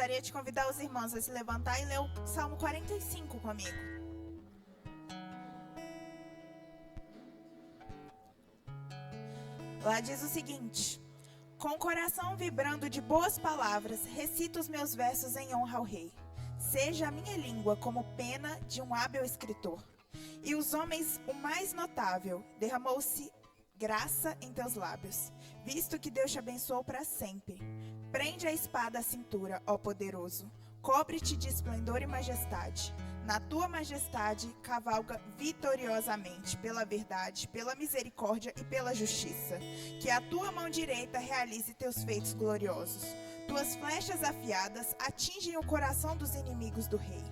gostaria de convidar os irmãos a se levantar e ler o Salmo 45 comigo. Lá diz o seguinte: com o coração vibrando de boas palavras, recito os meus versos em honra ao Rei. Seja a minha língua como pena de um hábil escritor. E os homens, o mais notável, derramou-se graça em teus lábios, visto que Deus te abençoou para sempre. Prende a espada à cintura, ó poderoso. Cobre-te de esplendor e majestade. Na tua majestade, cavalga vitoriosamente pela verdade, pela misericórdia e pela justiça. Que a tua mão direita realize teus feitos gloriosos. Tuas flechas afiadas atingem o coração dos inimigos do rei.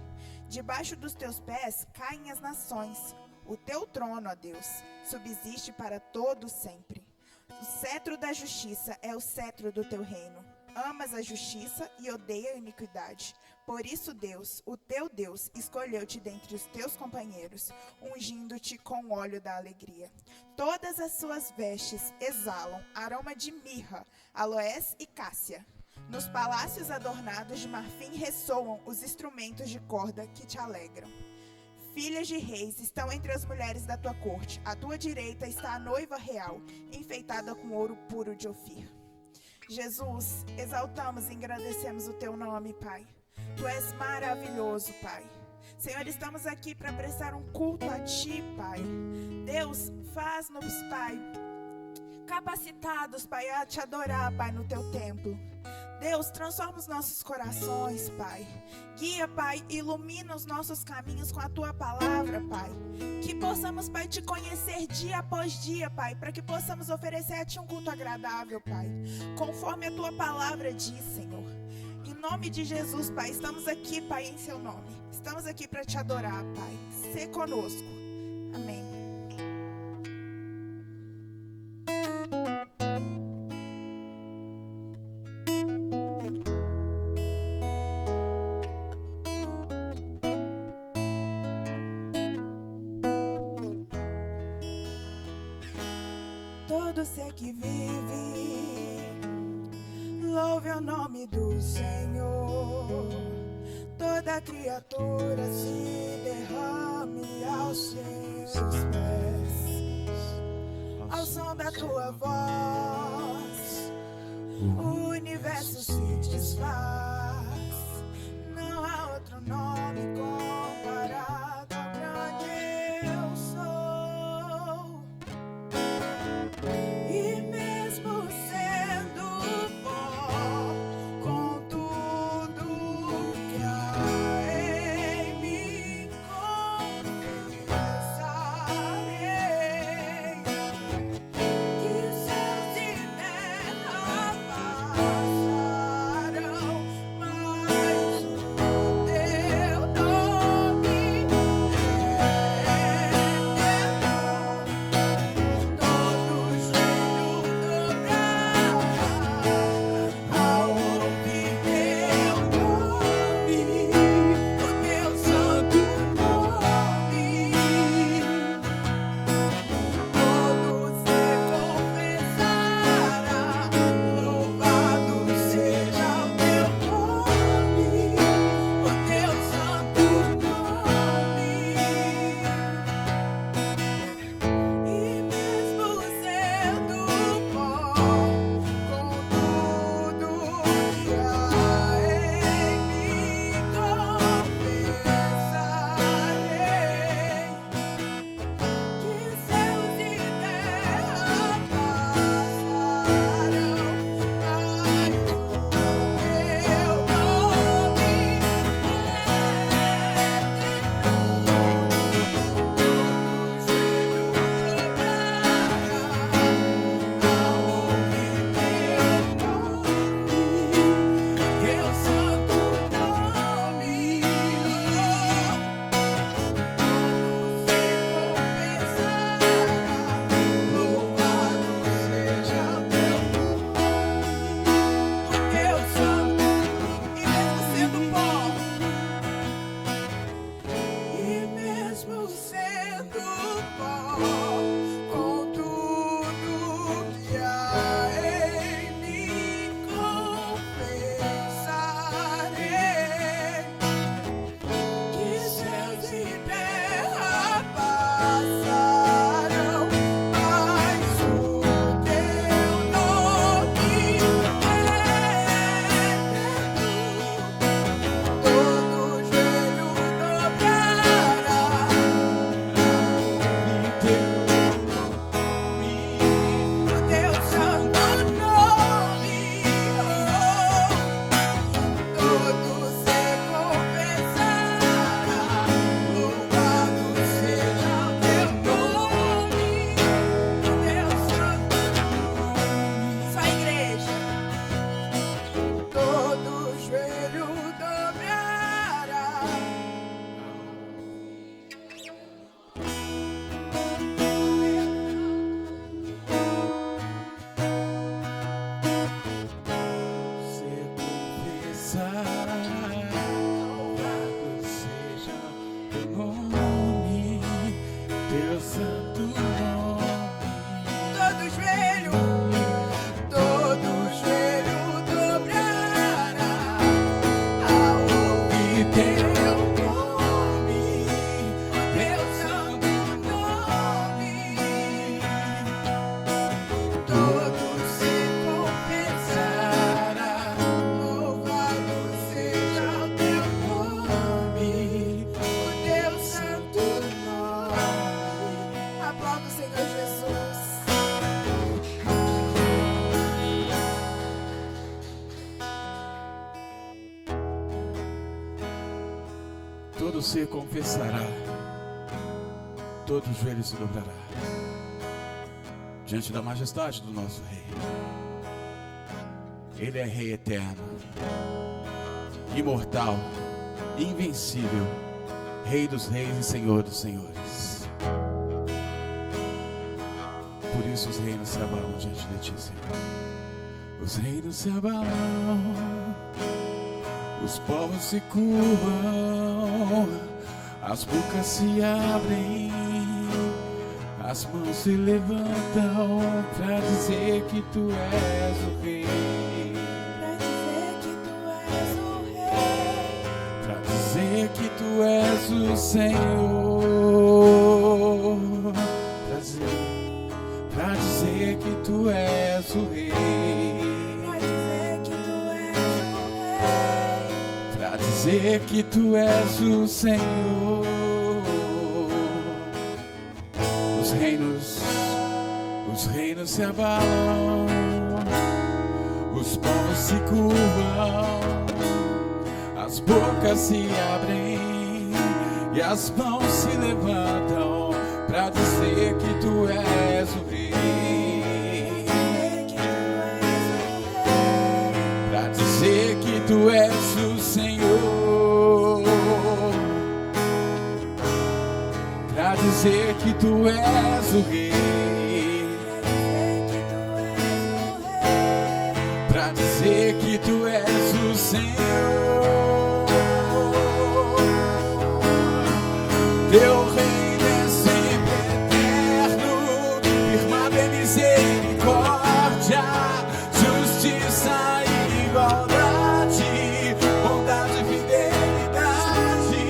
Debaixo dos teus pés caem as nações. O teu trono, ó Deus, subsiste para todo sempre. O cetro da justiça é o cetro do teu reino. Amas a justiça e odeia a iniquidade. Por isso Deus, o teu Deus, escolheu-te dentre os teus companheiros, ungindo-te com o óleo da alegria. Todas as suas vestes exalam aroma de mirra, aloés e cássia. Nos palácios adornados de marfim ressoam os instrumentos de corda que te alegram. Filhas de reis estão entre as mulheres da tua corte. À tua direita está a noiva real, enfeitada com ouro puro de Ofir. Jesus, exaltamos e engrandecemos o teu nome, Pai. Tu és maravilhoso, Pai. Senhor, estamos aqui para prestar um culto a Ti, Pai. Deus, faz-nos, Pai, capacitados, Pai, a Te adorar, Pai, no Teu templo. Deus, transforma os nossos corações, Pai. Guia, Pai, ilumina os nossos caminhos com a Tua palavra, Pai. Que possamos, Pai, Te conhecer dia após dia, Pai, para que possamos oferecer a Ti um culto agradável, Pai, conforme a Tua palavra diz, Senhor. Em nome de Jesus, Pai, estamos aqui, Pai, em Seu nome. Estamos aqui para Te adorar, Pai. Sê conosco. Amém. Todo ser que vive, louve o nome do Senhor. Toda criatura se derrame aos seus pés. Ao som da tua voz, o universo se desfaz. Não há outro nome comparado ao grande eu sou. E mesmo sendo pó, com tudo que há em mim, confessarei que os céus e terra passarão, santo nome. Todo joelho dobrará ao ouvir teu nome, teu santo nome. Todo se confessará, louvado seja o teu nome, o teu santo nome. Aplauda o Senhor Jesus. Todo ser confessará, todo joelho se dobrará diante da majestade do nosso Rei. Ele é Rei eterno, imortal, invencível, Rei dos reis e Senhor dos senhores. Por isso os reinos se abalam diante de ti, Senhor. Os reinos se abalam, os povos se curvam, as bocas se abrem, as mãos se levantam para dizer que tu és o Rei. Pra dizer que tu és o Rei. Para dizer que tu és o Senhor. Para dizer que tu és o Rei. Pra dizer que tu és o Rei. Dizer que tu és o Senhor. Os reinos se abalam, os povos se curvam, as bocas se abrem e as mãos se levantam para dizer que tu és o Rei. Para dizer que tu és o Senhor. Para dizer que tu és o Rei. Para dizer que tu és o Senhor. Teu reino é sempre eterno, firmado em misericórdia, justiça e igualdade, bondade e fidelidade.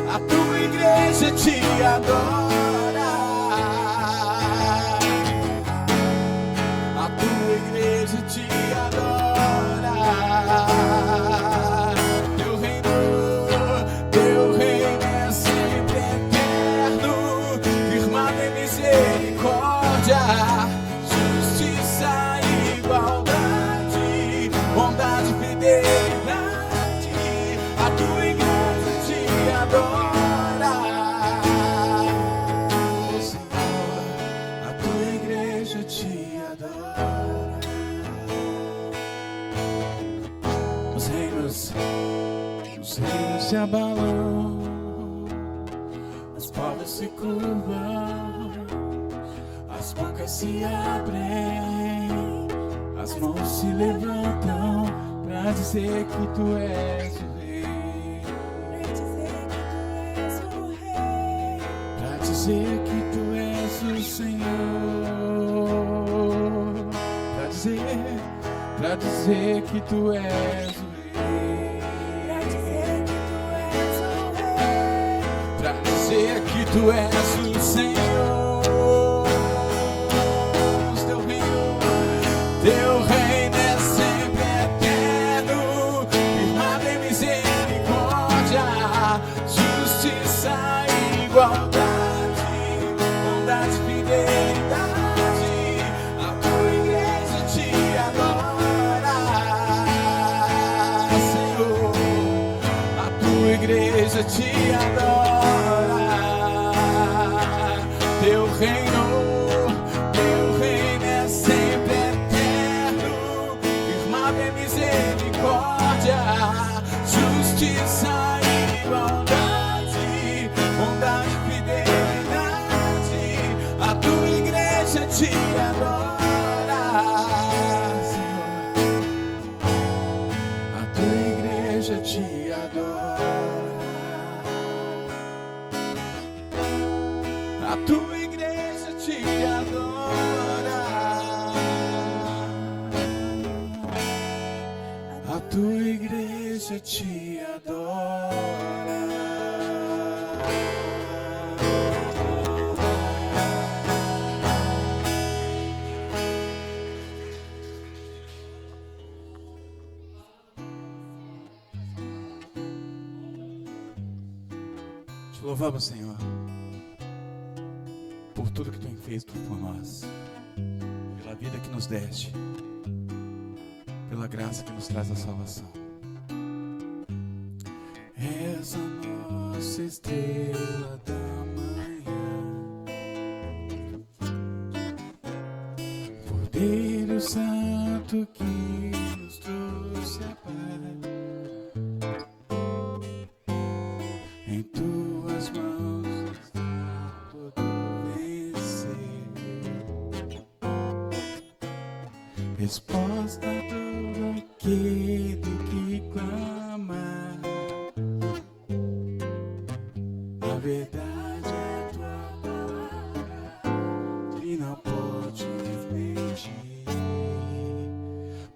A tua igreja te adora. A tua igreja te adora. Teu reino é sempre eterno, firmado em misericórdia, justiça e igualdade, bondade e fidelidade. A tua igreja te adora. Oh, Senhor, a tua igreja te adora. Os reinos se abalam, os povos se curvam, as bocas se abrem, as mãos se levantam para dizer que tu és o Rei. Para dizer que tu és o Senhor. Para dizer que tu és o Rei. Para dizer que tu és o Senhor. Teu reino é sempre eterno, firmado em misericórdia, justiça e igualdade, bondade e fidelidade. A tua igreja te adora, Senhor. A tua igreja te adora. Teu reino é sempre eterno, firmado em misericórdia, justiça e igualdade, bondade e fidelidade. A tua igreja te adora, Senhor. A tua igreja te adora. A tua igreja Te louvamos, Senhor, por tudo que Tu tem feito por nós, pela vida que nos deste, pela graça que nos traz a salvação. És a nossa estrela da manhã, Cordeiro Santo que nos trouxe a paz. Em Tuas mãos está todo vencer. Resposta a todo aquele que clama. A verdade é Tua palavra e não pode mentir.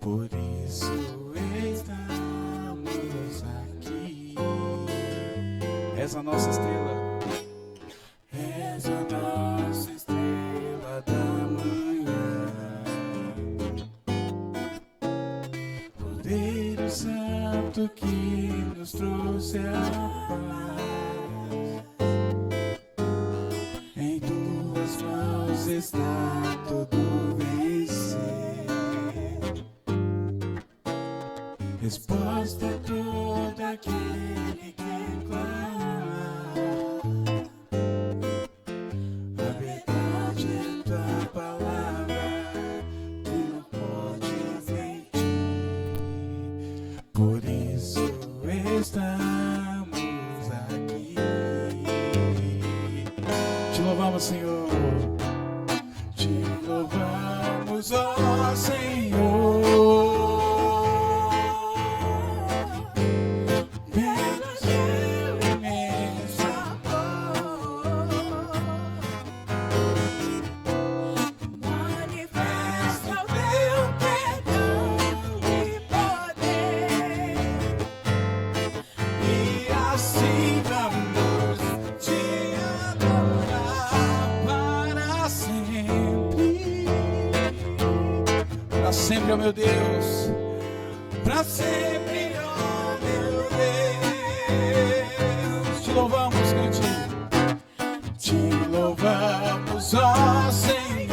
Por isso estamos aqui. És a nossa estrela. És a nossa estrela da manhã. Cordeiro Santo que nos trouxe a paz. Em Tuas mãos está todo vencer. Resposta a todo aquele que clama. A verdade é Tua palavra que não pode mentir. Por isso estamos aqui. Te louvamos, Senhor. Te louvamos, ó Senhor. Sempre, ó meu Deus, pra sempre, ó meu Deus, te louvamos, cantinho, te louvamos, ó Senhor,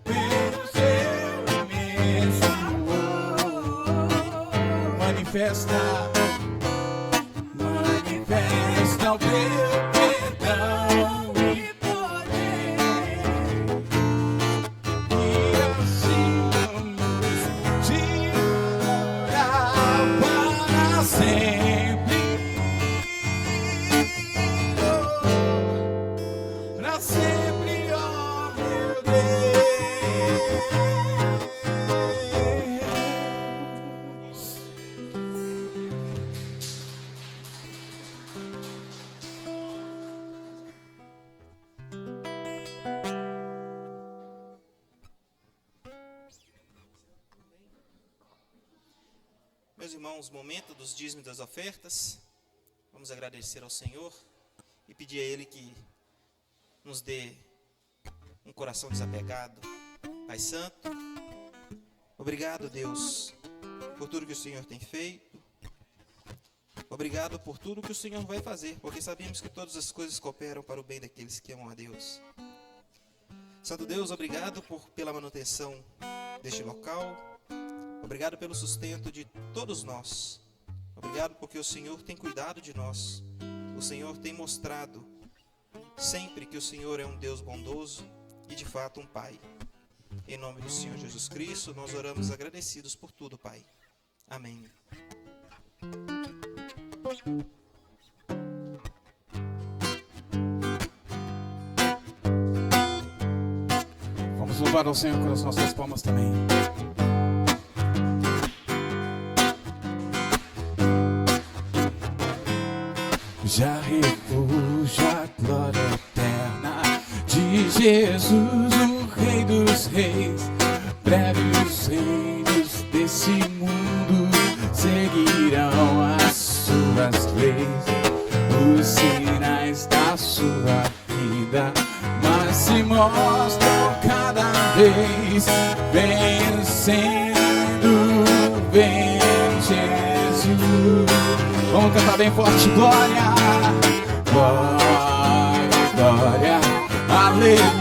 pelo Teu imenso amor, manifesta o Teu perdão. Meus irmãos, momento dos dízimos e das ofertas. Vamos agradecer ao Senhor e pedir a Ele que nos dê um coração desapegado. Pai Santo, obrigado, Deus, por tudo que o Senhor tem feito. Obrigado por tudo que o Senhor vai fazer, porque sabemos que todas as coisas cooperam para o bem daqueles que amam a Deus. Santo Deus, obrigado pela manutenção deste local. Obrigado pelo sustento de todos nós. Obrigado porque o Senhor tem cuidado de nós. O Senhor tem mostrado sempre que o Senhor é um Deus bondoso e de fato um Pai. Em nome do Senhor Jesus Cristo, nós oramos agradecidos por tudo, Pai. Amém. Vamos louvar ao Senhor com as nossas palmas também. Já refúgio a glória eterna de Jesus, o Rei dos Reis. Breve os reinos desse mundo seguirão as suas leis, os sinais da sua vida, mas se mostram cada vez vencendo, vem Jesus. Vamos cantar bem forte, glória, glória, glória, aleluia.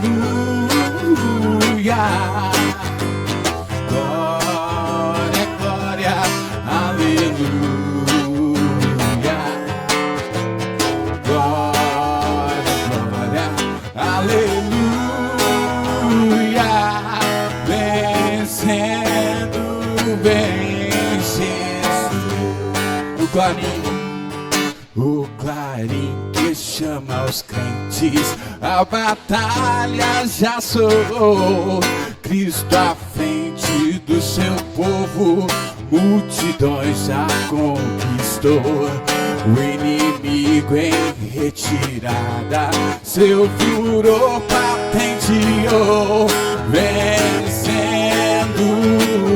Glória, glória, aleluia. Glória, glória, aleluia. Vencendo, o clarim que chama os crentes, a batalha já soou. Cristo à frente do seu povo, multidões já conquistou. O inimigo em retirada, seu furor patenteou. Vencendo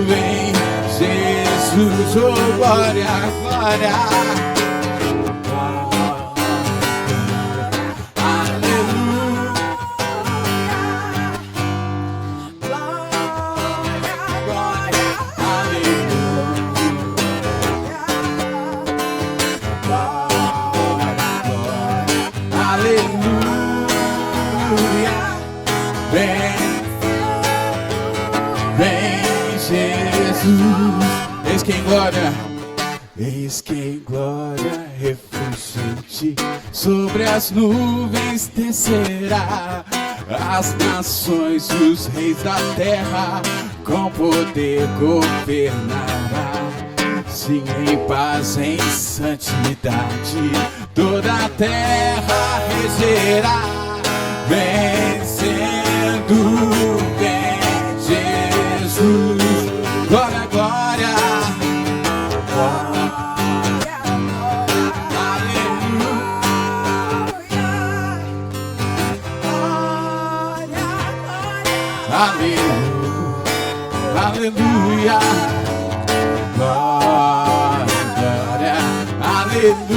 vem Jesus, oh glória, glória. Eis que em glória, eis que em glória refulgente sobre as nuvens descerá. As nações, os reis da terra, com poder governará. Sim, em paz, em santidade, toda a terra regerá. Vencendo, vem Jesus. Glória, glória, glória, aleluia, aleluia, glória, glória, aleluia,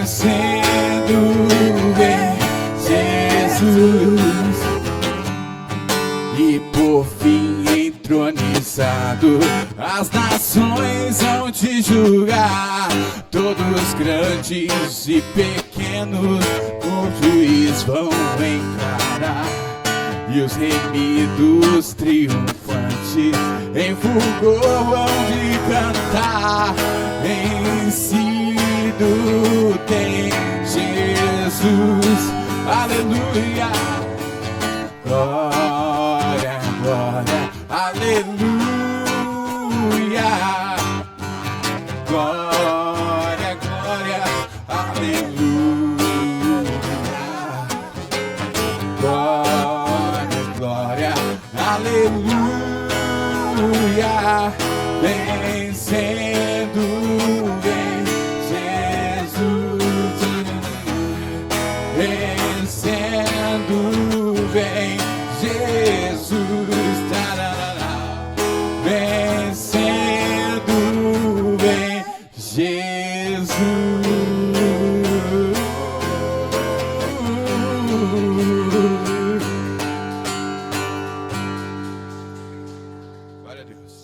vencendo, vem Jesus. E por fim entronizado, as nações hão de julgar. Todos grandes e pequenos com juiz vão encarar. E os remidos triunfantes em fulgor hão de cantar. Vencido tem Jesus, aleluia. Glória, glória, aleluia. Glória, glória, aleluia. Glória, glória, aleluia. Vencendo, vem Jesus. Vencendo, vem Jesus, tarará. Vencendo, vem Jesus. Glória a Deus.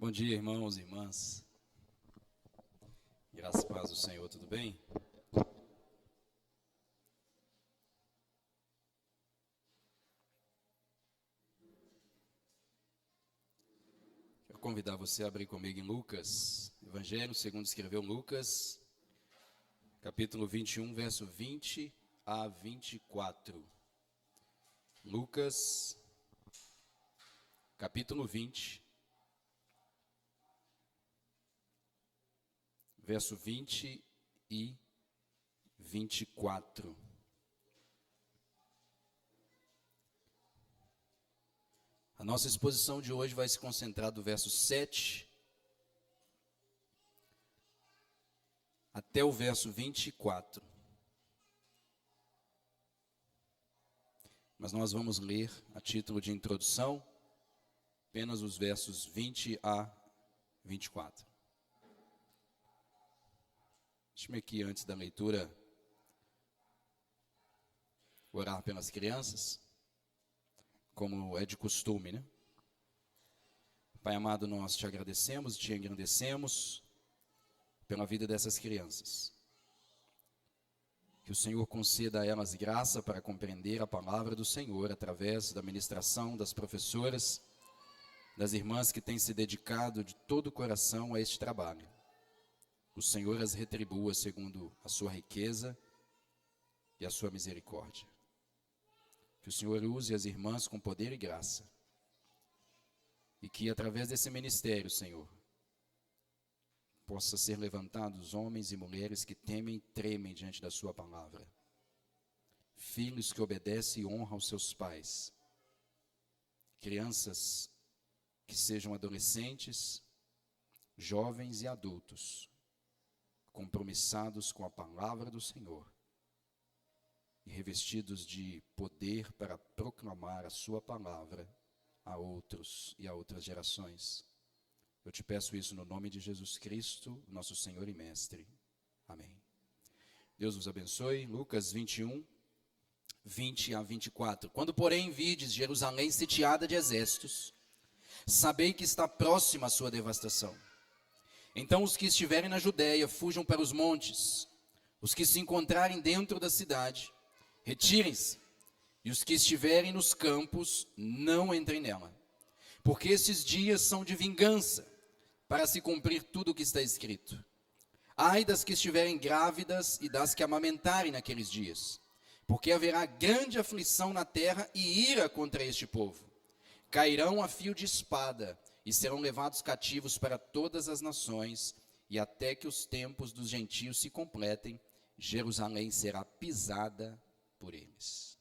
Bom dia, irmãos e irmãs. Graças e paz do Senhor, tudo bem? Quero convidar você a abrir comigo em Lucas, Evangelho segundo escreveu Lucas, capítulo 21, verso 20 a 24. Lucas, capítulo 20, verso 20 e 24. A nossa exposição de hoje vai se concentrar do verso 7 até o verso 24. Mas nós vamos ler, a título de introdução, apenas os versos 20 a 24. Deixe-me aqui, antes da leitura, orar pelas crianças, como é de costume, né? Pai amado, nós te agradecemos e te engrandecemos pela vida dessas crianças. Que o Senhor conceda a elas graça para compreender a palavra do Senhor através da ministração das professoras, das irmãs que têm se dedicado de todo o coração a este trabalho. O Senhor as retribua segundo a sua riqueza e a sua misericórdia. Que o Senhor use as irmãs com poder e graça. E que através desse ministério, Senhor, possa ser levantados homens e mulheres que temem e tremem diante da sua palavra. Filhos que obedecem e honram aos seus pais. Crianças que sejam adolescentes, jovens e adultos, compromissados com a palavra do Senhor e revestidos de poder para proclamar a sua palavra a outros e a outras gerações. Eu te peço isso no nome de Jesus Cristo, nosso Senhor e Mestre. Amém. Deus vos abençoe. Lucas 21, 20 a 24. Quando, porém, vides Jerusalém sitiada de exércitos, sabei que está próxima a sua devastação. Então os que estiverem na Judéia fujam para os montes, os que se encontrarem dentro da cidade, retirem-se, e os que estiverem nos campos, não entrem nela. Porque esses dias são de vingança, para se cumprir tudo o que está escrito. Ai das que estiverem grávidas e das que amamentarem naqueles dias, porque haverá grande aflição na terra e ira contra este povo. Cairão a fio de espada e serão levados cativos para todas as nações, e até que os tempos dos gentios se completem, Jerusalém será pisada por eles.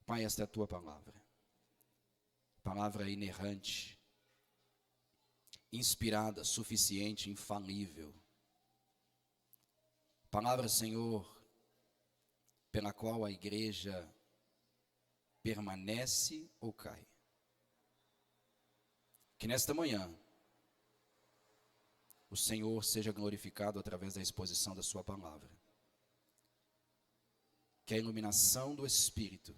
Pai, esta é a tua palavra. Palavra inerrante, inspirada, suficiente, infalível. Palavra, Senhor, pela qual a igreja permanece ou cai. Que nesta manhã o Senhor seja glorificado através da exposição da sua palavra. Que a iluminação do Espírito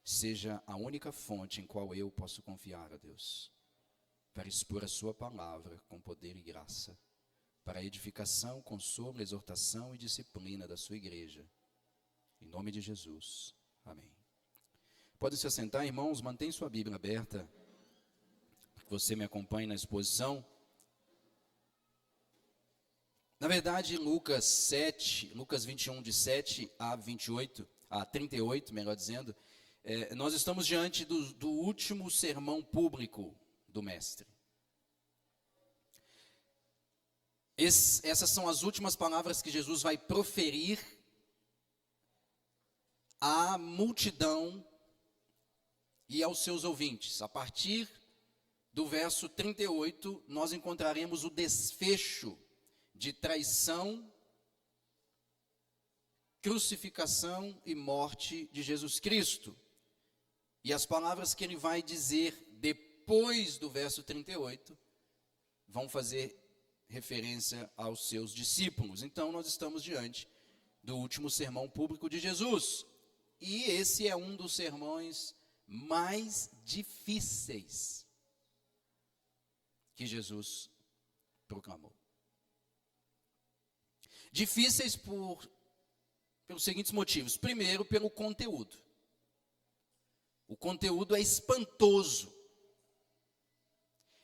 seja a única fonte em qual eu posso confiar a Deus, para expor a sua palavra com poder e graça, para a edificação, consolo, exortação e disciplina da sua igreja. Em nome de Jesus. Amém. Podem se assentar, irmãos, mantém sua Bíblia aberta, para que você me acompanhe na exposição. Na verdade, Lucas 21, de 7 a 28, a 38, melhor dizendo, nós estamos diante do último sermão público do Mestre. Essas são as últimas palavras que Jesus vai proferir à multidão e aos seus ouvintes. A partir do verso 38, nós encontraremos o desfecho de traição, crucificação e morte de Jesus Cristo. E as palavras que ele vai dizer depois do verso 38 vão fazer referência aos seus discípulos. Então nós estamos diante do último sermão público de Jesus. E esse é um dos sermões mais difíceis que Jesus proclamou. Difíceis pelos seguintes motivos. Primeiro, pelo conteúdo. O conteúdo é espantoso.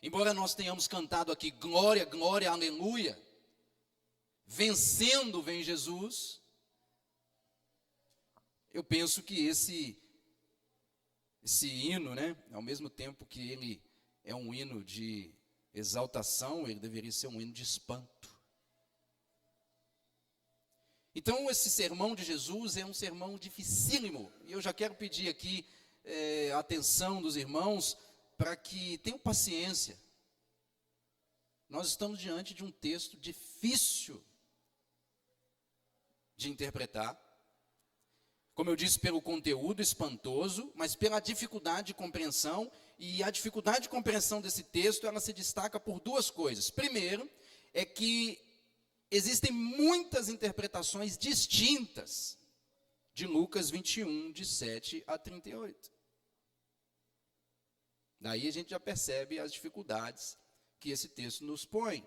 Embora nós tenhamos cantado aqui glória, glória, aleluia, vencendo vem Jesus, eu penso que esse hino, né, ao mesmo tempo que ele é um hino de exaltação, ele deveria ser um hino de espanto. Então esse sermão de Jesus é um sermão dificílimo, e eu já quero pedir aqui a atenção dos irmãos para que tenham paciência. Nós estamos diante de um texto difícil de interpretar. Como eu disse, pelo conteúdo espantoso, mas pela dificuldade de compreensão. E a dificuldade de compreensão desse texto, ela se destaca por duas coisas. Primeiro, é que existem muitas interpretações distintas de Lucas 21, de 7 a 38. Daí a gente já percebe as dificuldades que esse texto nos põe.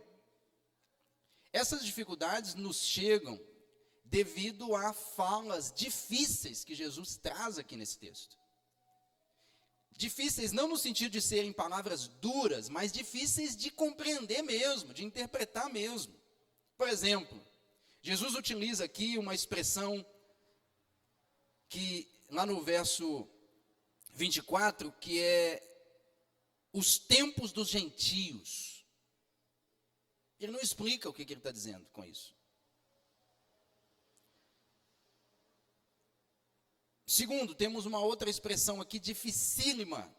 Essas dificuldades nos chegam devido a falas difíceis que Jesus traz aqui nesse texto. Difíceis não no sentido de serem palavras duras, mas difíceis de compreender mesmo, de interpretar mesmo. Por exemplo, Jesus utiliza aqui uma expressão que, lá no verso 24, que é os tempos dos gentios. Ele não explica o que ele está dizendo com isso. Segundo, temos uma outra expressão aqui dificílima.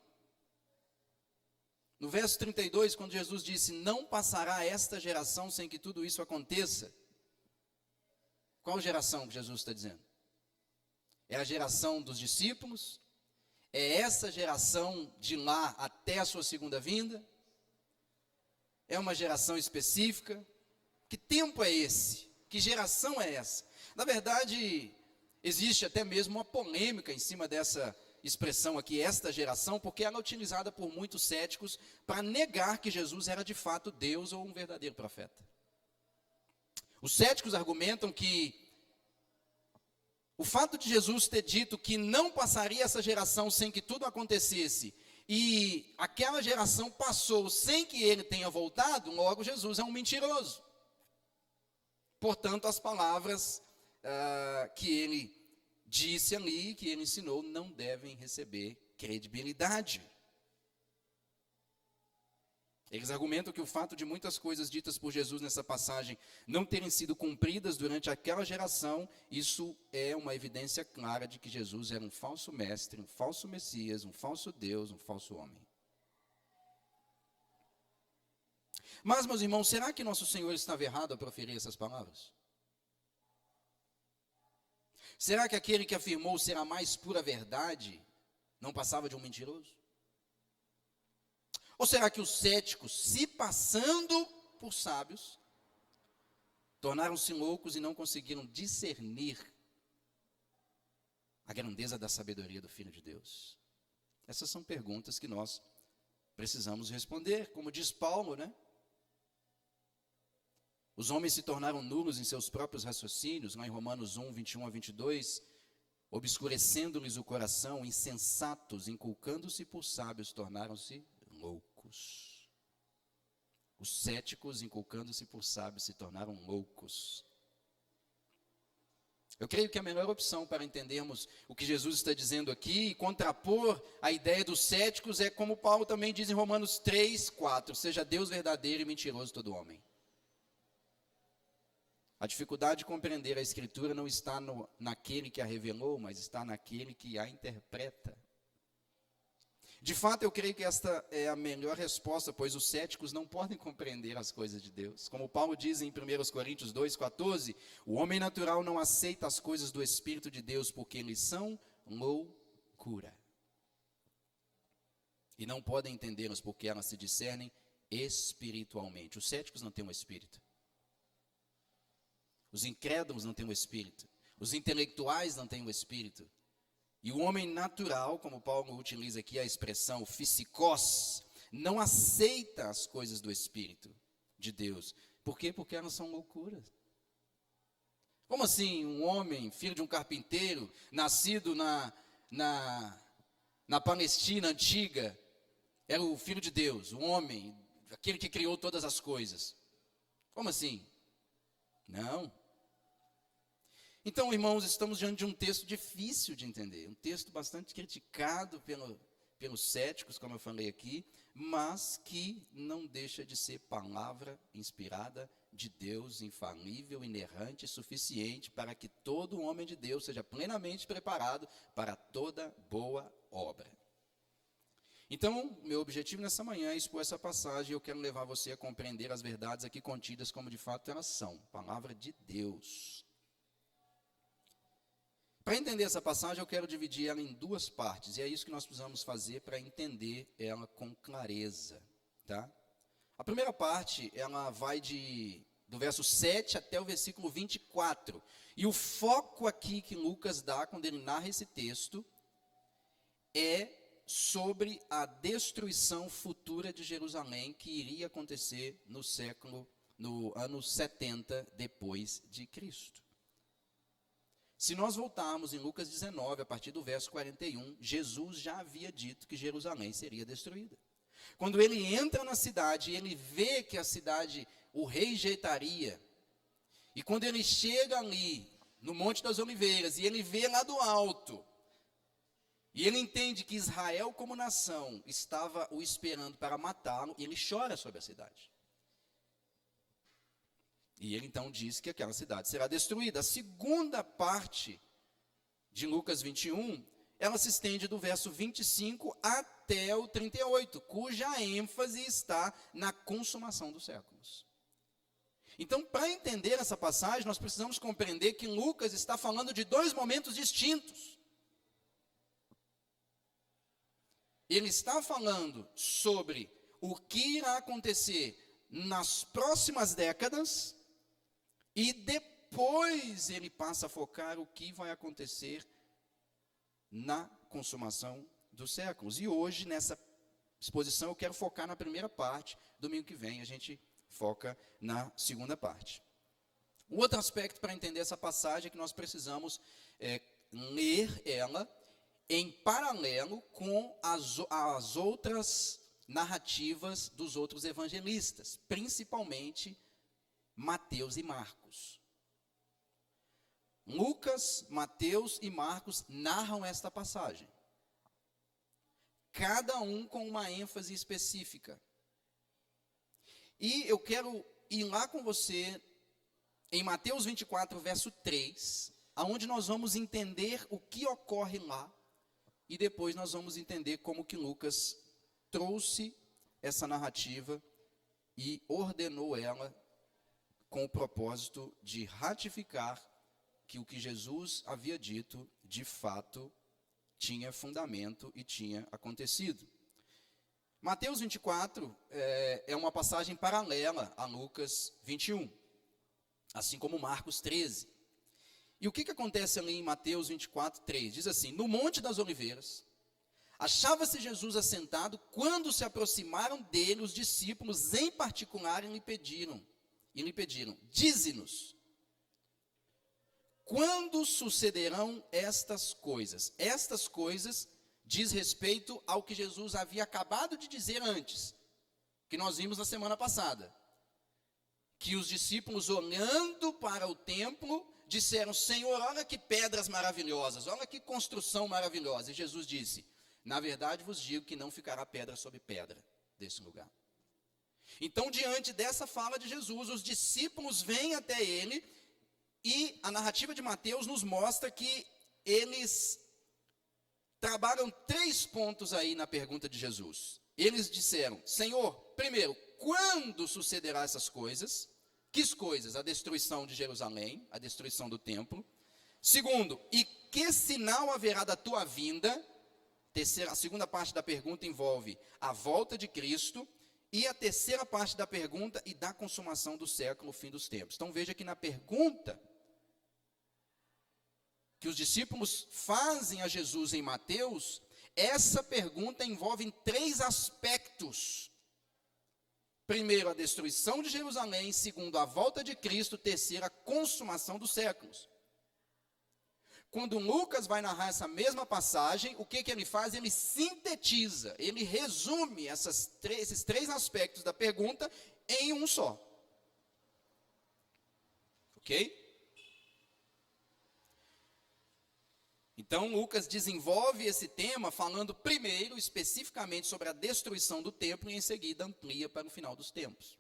No verso 32, quando Jesus disse, não passará esta geração sem que tudo isso aconteça. Qual geração que Jesus está dizendo? É a geração dos discípulos? É essa geração de lá até a sua segunda vinda? É uma geração específica? Que tempo é esse? Que geração é essa? Na verdade, existe até mesmo uma polêmica em cima dessa expressão aqui, esta geração, porque ela é utilizada por muitos céticos para negar que Jesus era de fato Deus ou um verdadeiro profeta. Os céticos argumentam que o fato de Jesus ter dito que não passaria essa geração sem que tudo acontecesse, e aquela geração passou sem que ele tenha voltado, logo Jesus é um mentiroso. Portanto, as palavras que ele disse ali, que ele ensinou, não devem receber credibilidade. Eles argumentam que o fato de muitas coisas ditas por Jesus nessa passagem não terem sido cumpridas durante aquela geração, isso é uma evidência clara de que Jesus era um falso mestre, um falso Messias, um falso Deus, um falso homem. Mas, meus irmãos, será que nosso Senhor estava errado ao proferir essas palavras? Será que aquele que afirmou ser a mais pura verdade não passava de um mentiroso? Ou será que os céticos, se passando por sábios, tornaram-se loucos e não conseguiram discernir a grandeza da sabedoria do Filho de Deus? Essas são perguntas que nós precisamos responder. Como diz Paulo, né? Os homens se tornaram nulos em seus próprios raciocínios, lá em Romanos 1, 21 a 22, obscurecendo-lhes o coração, insensatos, inculcando-se por sábios, tornaram-se loucos. Os céticos, inculcando-se por sábios, se tornaram loucos. Eu creio que a melhor opção para entendermos o que Jesus está dizendo aqui e contrapor a ideia dos céticos é como Paulo também diz em Romanos 3, 4, seja Deus verdadeiro e mentiroso todo homem. A dificuldade de compreender a Escritura não está naquele que a revelou, mas está naquele que a interpreta. De fato, eu creio que esta é a melhor resposta, pois os céticos não podem compreender as coisas de Deus. Como Paulo diz em 1 Coríntios 2,14, o homem natural não aceita as coisas do Espírito de Deus, porque eles são loucura. E não podem entendê-las, porque elas se discernem espiritualmente. Os céticos não têm um espírito. Os incrédulos não têm um espírito. Os intelectuais não têm um espírito. E o homem natural, como Paulo utiliza aqui a expressão physikos, não aceita as coisas do Espírito de Deus. Por quê? Porque elas são loucuras. Como assim um homem, filho de um carpinteiro, nascido na Palestina antiga, era o filho de Deus, o homem, aquele que criou todas as coisas? Como assim? Não. Então, irmãos, estamos diante de um texto difícil de entender, um texto bastante criticado pelos céticos, como eu falei aqui, mas que não deixa de ser palavra inspirada de Deus, infalível, inerrante e suficiente para que todo homem de Deus seja plenamente preparado para toda boa obra. Então, meu objetivo nessa manhã é expor essa passagem e eu quero levar você a compreender as verdades aqui contidas como de fato elas são, palavra de Deus. Para entender essa passagem, eu quero dividir ela em duas partes, e é isso que nós precisamos fazer para entender ela com clareza, tá? A primeira parte, ela vai do verso 7 até o versículo 24, e o foco aqui que Lucas dá quando ele narra esse texto é sobre a destruição futura de Jerusalém que iria acontecer no ano 70 depois de Cristo. Se nós voltarmos em Lucas 19, a partir do verso 41, Jesus já havia dito que Jerusalém seria destruída. Quando ele entra na cidade, ele vê que a cidade o rejeitaria. E quando ele chega ali, no Monte das Oliveiras, e ele vê lá do alto, e ele entende que Israel como nação estava o esperando para matá-lo, e ele chora sobre a cidade. E ele então diz que aquela cidade será destruída. A segunda parte de Lucas 21, ela se estende do verso 25 até o 38, cuja ênfase está na consumação dos séculos. Então, para entender essa passagem, nós precisamos compreender que Lucas está falando de dois momentos distintos. Ele está falando sobre o que irá acontecer nas próximas décadas, e depois ele passa a focar o que vai acontecer na consumação dos séculos. E hoje, nessa exposição, eu quero focar na primeira parte. Domingo que vem a gente foca na segunda parte. O outro aspecto para entender essa passagem é que nós precisamos ler ela em paralelo com as outras narrativas dos outros evangelistas, principalmente Mateus e Marcos. Lucas, Mateus e Marcos narram esta passagem, cada um com uma ênfase específica. E eu quero ir lá com você em Mateus 24, verso 3, aonde nós vamos entender o que ocorre lá, e depois nós vamos entender como que Lucas trouxe essa narrativa e ordenou ela com o propósito de ratificar que o que Jesus havia dito, de fato, tinha fundamento e tinha acontecido. Mateus 24 é uma passagem paralela a Lucas 21, assim como Marcos 13. E o que acontece ali em Mateus 24, 3? Diz assim: no Monte das Oliveiras, achava-se Jesus assentado, quando se aproximaram dele os discípulos, em particular, e lhe pediram, dize-nos, quando sucederão estas coisas? Estas coisas diz respeito ao que Jesus havia acabado de dizer antes, que nós vimos na semana passada, que os discípulos, olhando para o templo, disseram: Senhor, olha que pedras maravilhosas, olha que construção maravilhosa. E Jesus disse: na verdade vos digo que não ficará pedra sobre pedra desse lugar. Então, diante dessa fala de Jesus, os discípulos vêm até ele, e a narrativa de Mateus nos mostra que eles trabalham 3 pontos aí na pergunta de Jesus. Eles disseram: Senhor, primeiro, quando sucederá essas coisas? Que coisas? A destruição de Jerusalém, a destruição do templo. Segundo, e que sinal haverá da tua vinda? A segunda parte da pergunta envolve a volta de Cristo. E a terceira parte da pergunta, e da consumação do século, o fim dos tempos. Então veja que na pergunta que os discípulos fazem a Jesus em Mateus, essa pergunta envolve 3 aspectos. Primeiro, a destruição de Jerusalém. Segundo, a volta de Cristo. Terceiro, a consumação dos séculos. Quando Lucas vai narrar essa mesma passagem, o que ele faz? Ele sintetiza, ele resume esses 3 aspectos da pergunta em um só. Ok? Então, Lucas desenvolve esse tema falando primeiro especificamente sobre a destruição do templo e em seguida amplia para o final dos tempos.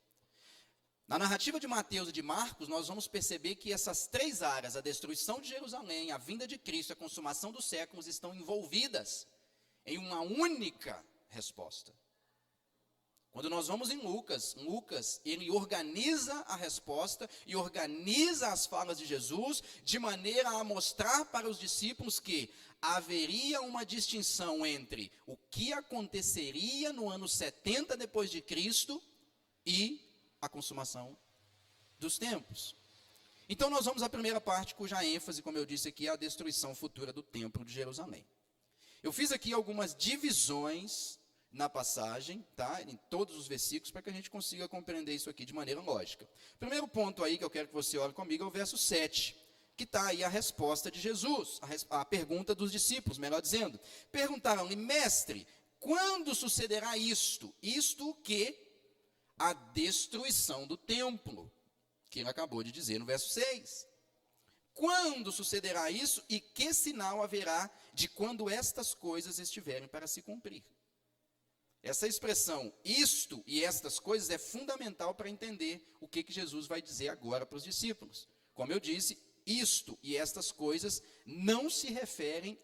Na narrativa de Mateus e de Marcos, nós vamos perceber que essas três áreas, a destruição de Jerusalém, a vinda de Cristo e a consumação dos séculos, estão envolvidas em uma única resposta. Quando nós vamos em Lucas, ele organiza a resposta e organiza as falas de Jesus de maneira a mostrar para os discípulos que haveria uma distinção entre o que aconteceria no ano 70 depois de Cristo e a consumação dos tempos. Então nós vamos à primeira parte, cuja ênfase, como eu disse aqui, é a destruição futura do templo de Jerusalém. Eu fiz aqui algumas divisões na passagem, tá? Em todos os versículos, para que a gente consiga compreender isso aqui de maneira lógica. O primeiro ponto aí que eu quero que você olhe comigo é o verso 7, que está aí a resposta de Jesus, a pergunta dos discípulos, melhor dizendo. Perguntaram-lhe: mestre, quando sucederá isto? Isto o quê? A destruição do templo, que ele acabou de dizer no verso 6. Quando sucederá isso e que sinal haverá de quando estas coisas estiverem para se cumprir? Essa expressão, isto e estas coisas, é fundamental para entender o que Jesus vai dizer agora para os discípulos. Como eu disse, isto e estas coisas não se referem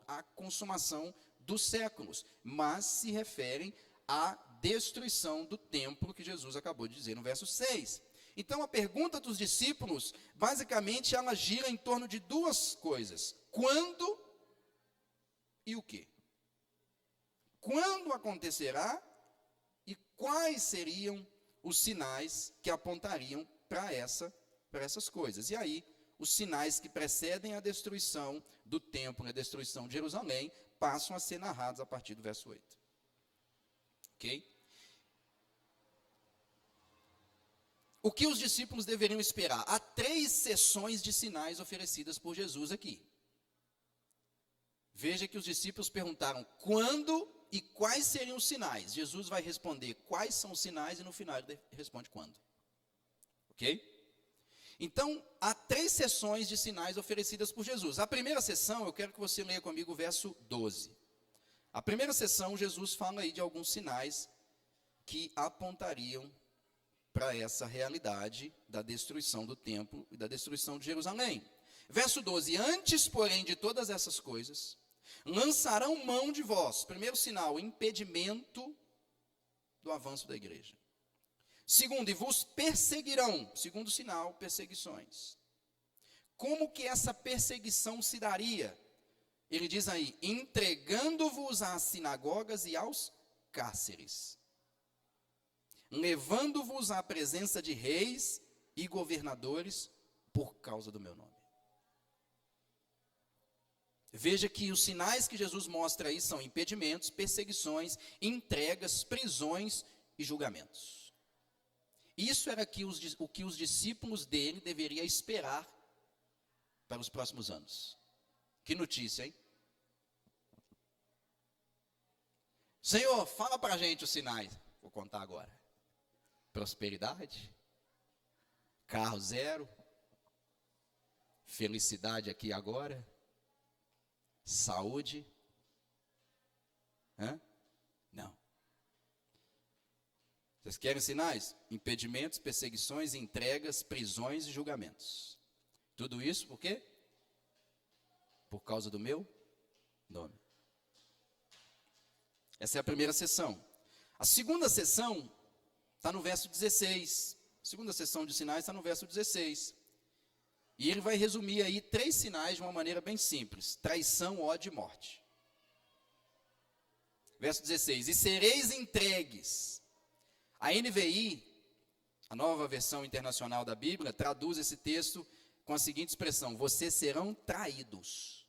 à consumação dos séculos, mas se referem à destruição do templo que Jesus acabou de dizer no verso 6. Então a pergunta dos discípulos, basicamente, ela gira em torno de duas coisas: quando e o quê? Quando acontecerá e quais seriam os sinais que apontariam para essas coisas. E aí, os sinais que precedem a destruição do templo e a destruição de Jerusalém passam a ser narrados a partir do verso 8. Ok? O que os discípulos deveriam esperar? Há 3 sessões de sinais oferecidas por Jesus aqui. Veja que os discípulos perguntaram quando e quais seriam os sinais. Jesus vai responder quais são os sinais e no final ele responde quando. Ok? Então, há 3 sessões de sinais oferecidas por Jesus. A primeira sessão, eu quero que você leia comigo o verso 12. A primeira sessão, Jesus fala aí de alguns sinais que apontariam para essa realidade da destruição do templo e da destruição de Jerusalém. Verso 12: antes, porém, de todas essas coisas, lançarão mão de vós. Primeiro sinal, impedimento do avanço da igreja. Segundo, e vos perseguirão. Segundo sinal, perseguições. Como que essa perseguição se daria? Ele diz aí: entregando-vos às sinagogas e aos cárceres, levando-vos à presença de reis e governadores por causa do meu nome. Veja que os sinais que Jesus mostra aí são impedimentos, perseguições, entregas, prisões e julgamentos. Isso era o que os discípulos dele deveriam esperar para os próximos anos. Que notícia, hein? Senhor, fala para a gente os sinais. Vou contar agora. Prosperidade, carro zero, felicidade aqui agora, saúde. Não. Vocês querem sinais? Impedimentos, perseguições, entregas, prisões e julgamentos. Tudo isso por quê? Por causa do meu nome. Essa é a primeira sessão. A segunda sessão está no verso 16. A segunda sessão de sinais está no verso 16. E ele vai resumir aí 3 sinais de uma maneira bem simples: traição, ódio e morte. Verso 16: e sereis entregues. A NVI, a nova versão internacional da Bíblia, traduz esse texto com a seguinte expressão: vocês serão traídos,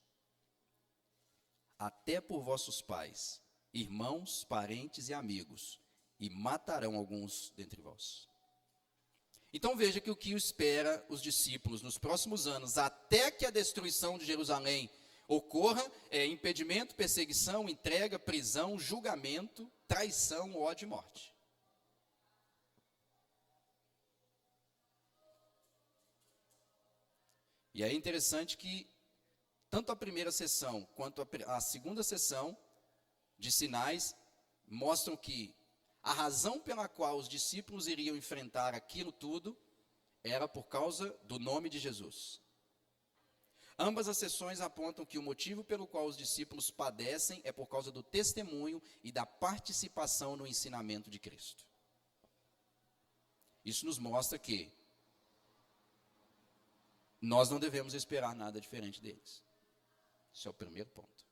até por vossos pais, irmãos, parentes e amigos, e matarão alguns dentre vós. Então veja que o que espera os discípulos nos próximos anos, até que a destruição de Jerusalém ocorra, é impedimento, perseguição, entrega, prisão, julgamento, traição, ódio e morte. E é interessante que tanto a primeira sessão quanto a segunda sessão de sinais mostram que a razão pela qual os discípulos iriam enfrentar aquilo tudo era por causa do nome de Jesus. Ambas as sessões apontam que o motivo pelo qual os discípulos padecem é por causa do testemunho e da participação no ensinamento de Cristo. Isso nos mostra que nós não devemos esperar nada diferente deles. Esse é o primeiro ponto.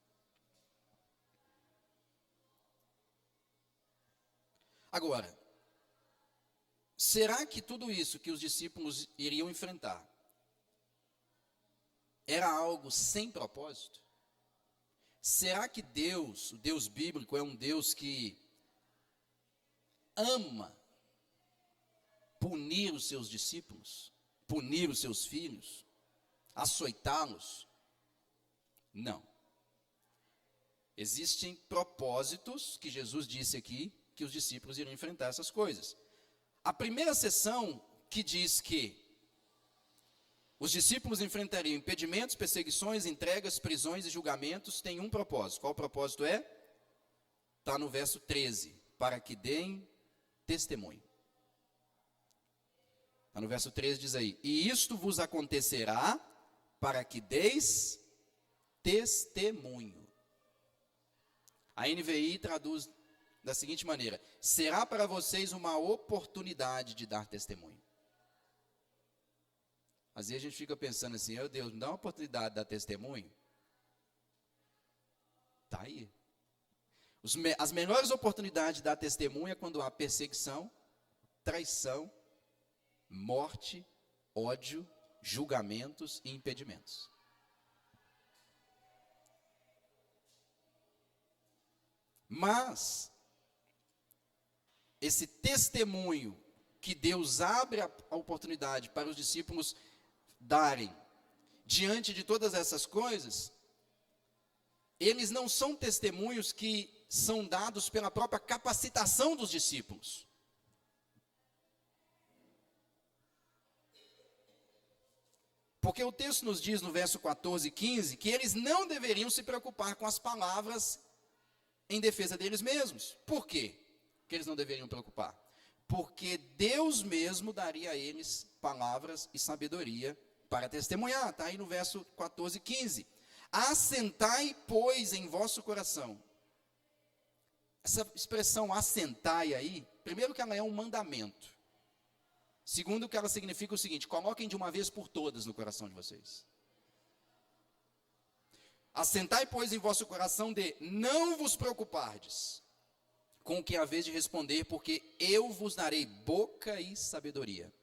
Agora, será que tudo isso que os discípulos iriam enfrentar era algo sem propósito? Será que Deus, o Deus bíblico, é um Deus que ama punir os seus discípulos, punir os seus filhos, açoitá-los? Não. Existem propósitos que Jesus disse aqui, que os discípulos iriam enfrentar essas coisas. A primeira sessão que diz que os discípulos enfrentariam impedimentos, perseguições, entregas, prisões e julgamentos, tem um propósito. Qual o propósito é? Está no verso 13. Para que deem testemunho. Está no verso 13, diz aí. E isto vos acontecerá para que deis testemunho. A NVI traduz da seguinte maneira: será para vocês uma oportunidade de dar testemunho. Às vezes a gente fica pensando assim: meu Deus, me dá uma oportunidade de dar testemunho. Está aí. As melhores oportunidades de dar testemunho é quando há perseguição, traição, morte, ódio, julgamentos e impedimentos. Mas esse testemunho que Deus abre a oportunidade para os discípulos darem diante de todas essas coisas, eles não são testemunhos que são dados pela própria capacitação dos discípulos. Porque o texto nos diz no verso 14 e 15 que eles não deveriam se preocupar com as palavras em defesa deles mesmos. Por quê que eles não deveriam preocupar? Porque Deus mesmo daria a eles palavras e sabedoria para testemunhar. Está aí no verso 14 e 15. Assentai, pois, em vosso coração. Essa expressão assentai aí, primeiro que ela é um mandamento. Segundo que ela significa o seguinte: coloquem de uma vez por todas no coração de vocês. Assentai, pois, em vosso coração de não vos preocupardes com o que haveis de responder, porque eu vos darei boca e sabedoria,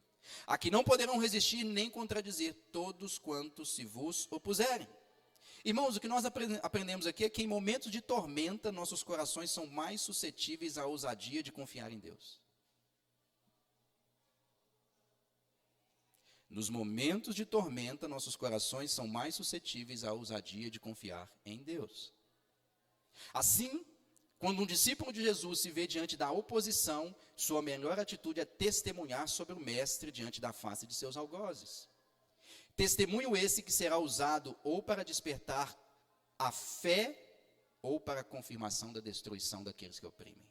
a que não poderão resistir nem contradizer todos quantos se vos opuserem. Irmãos, o que nós aprendemos aqui é que em momentos de tormenta, nossos corações são mais suscetíveis à ousadia de confiar em Deus. Nos momentos de tormenta, nossos corações são mais suscetíveis à ousadia de confiar em Deus. Assim, quando um discípulo de Jesus se vê diante da oposição, sua melhor atitude é testemunhar sobre o Mestre diante da face de seus algozes. Testemunho esse que será usado ou para despertar a fé ou para a confirmação da destruição daqueles que oprimem.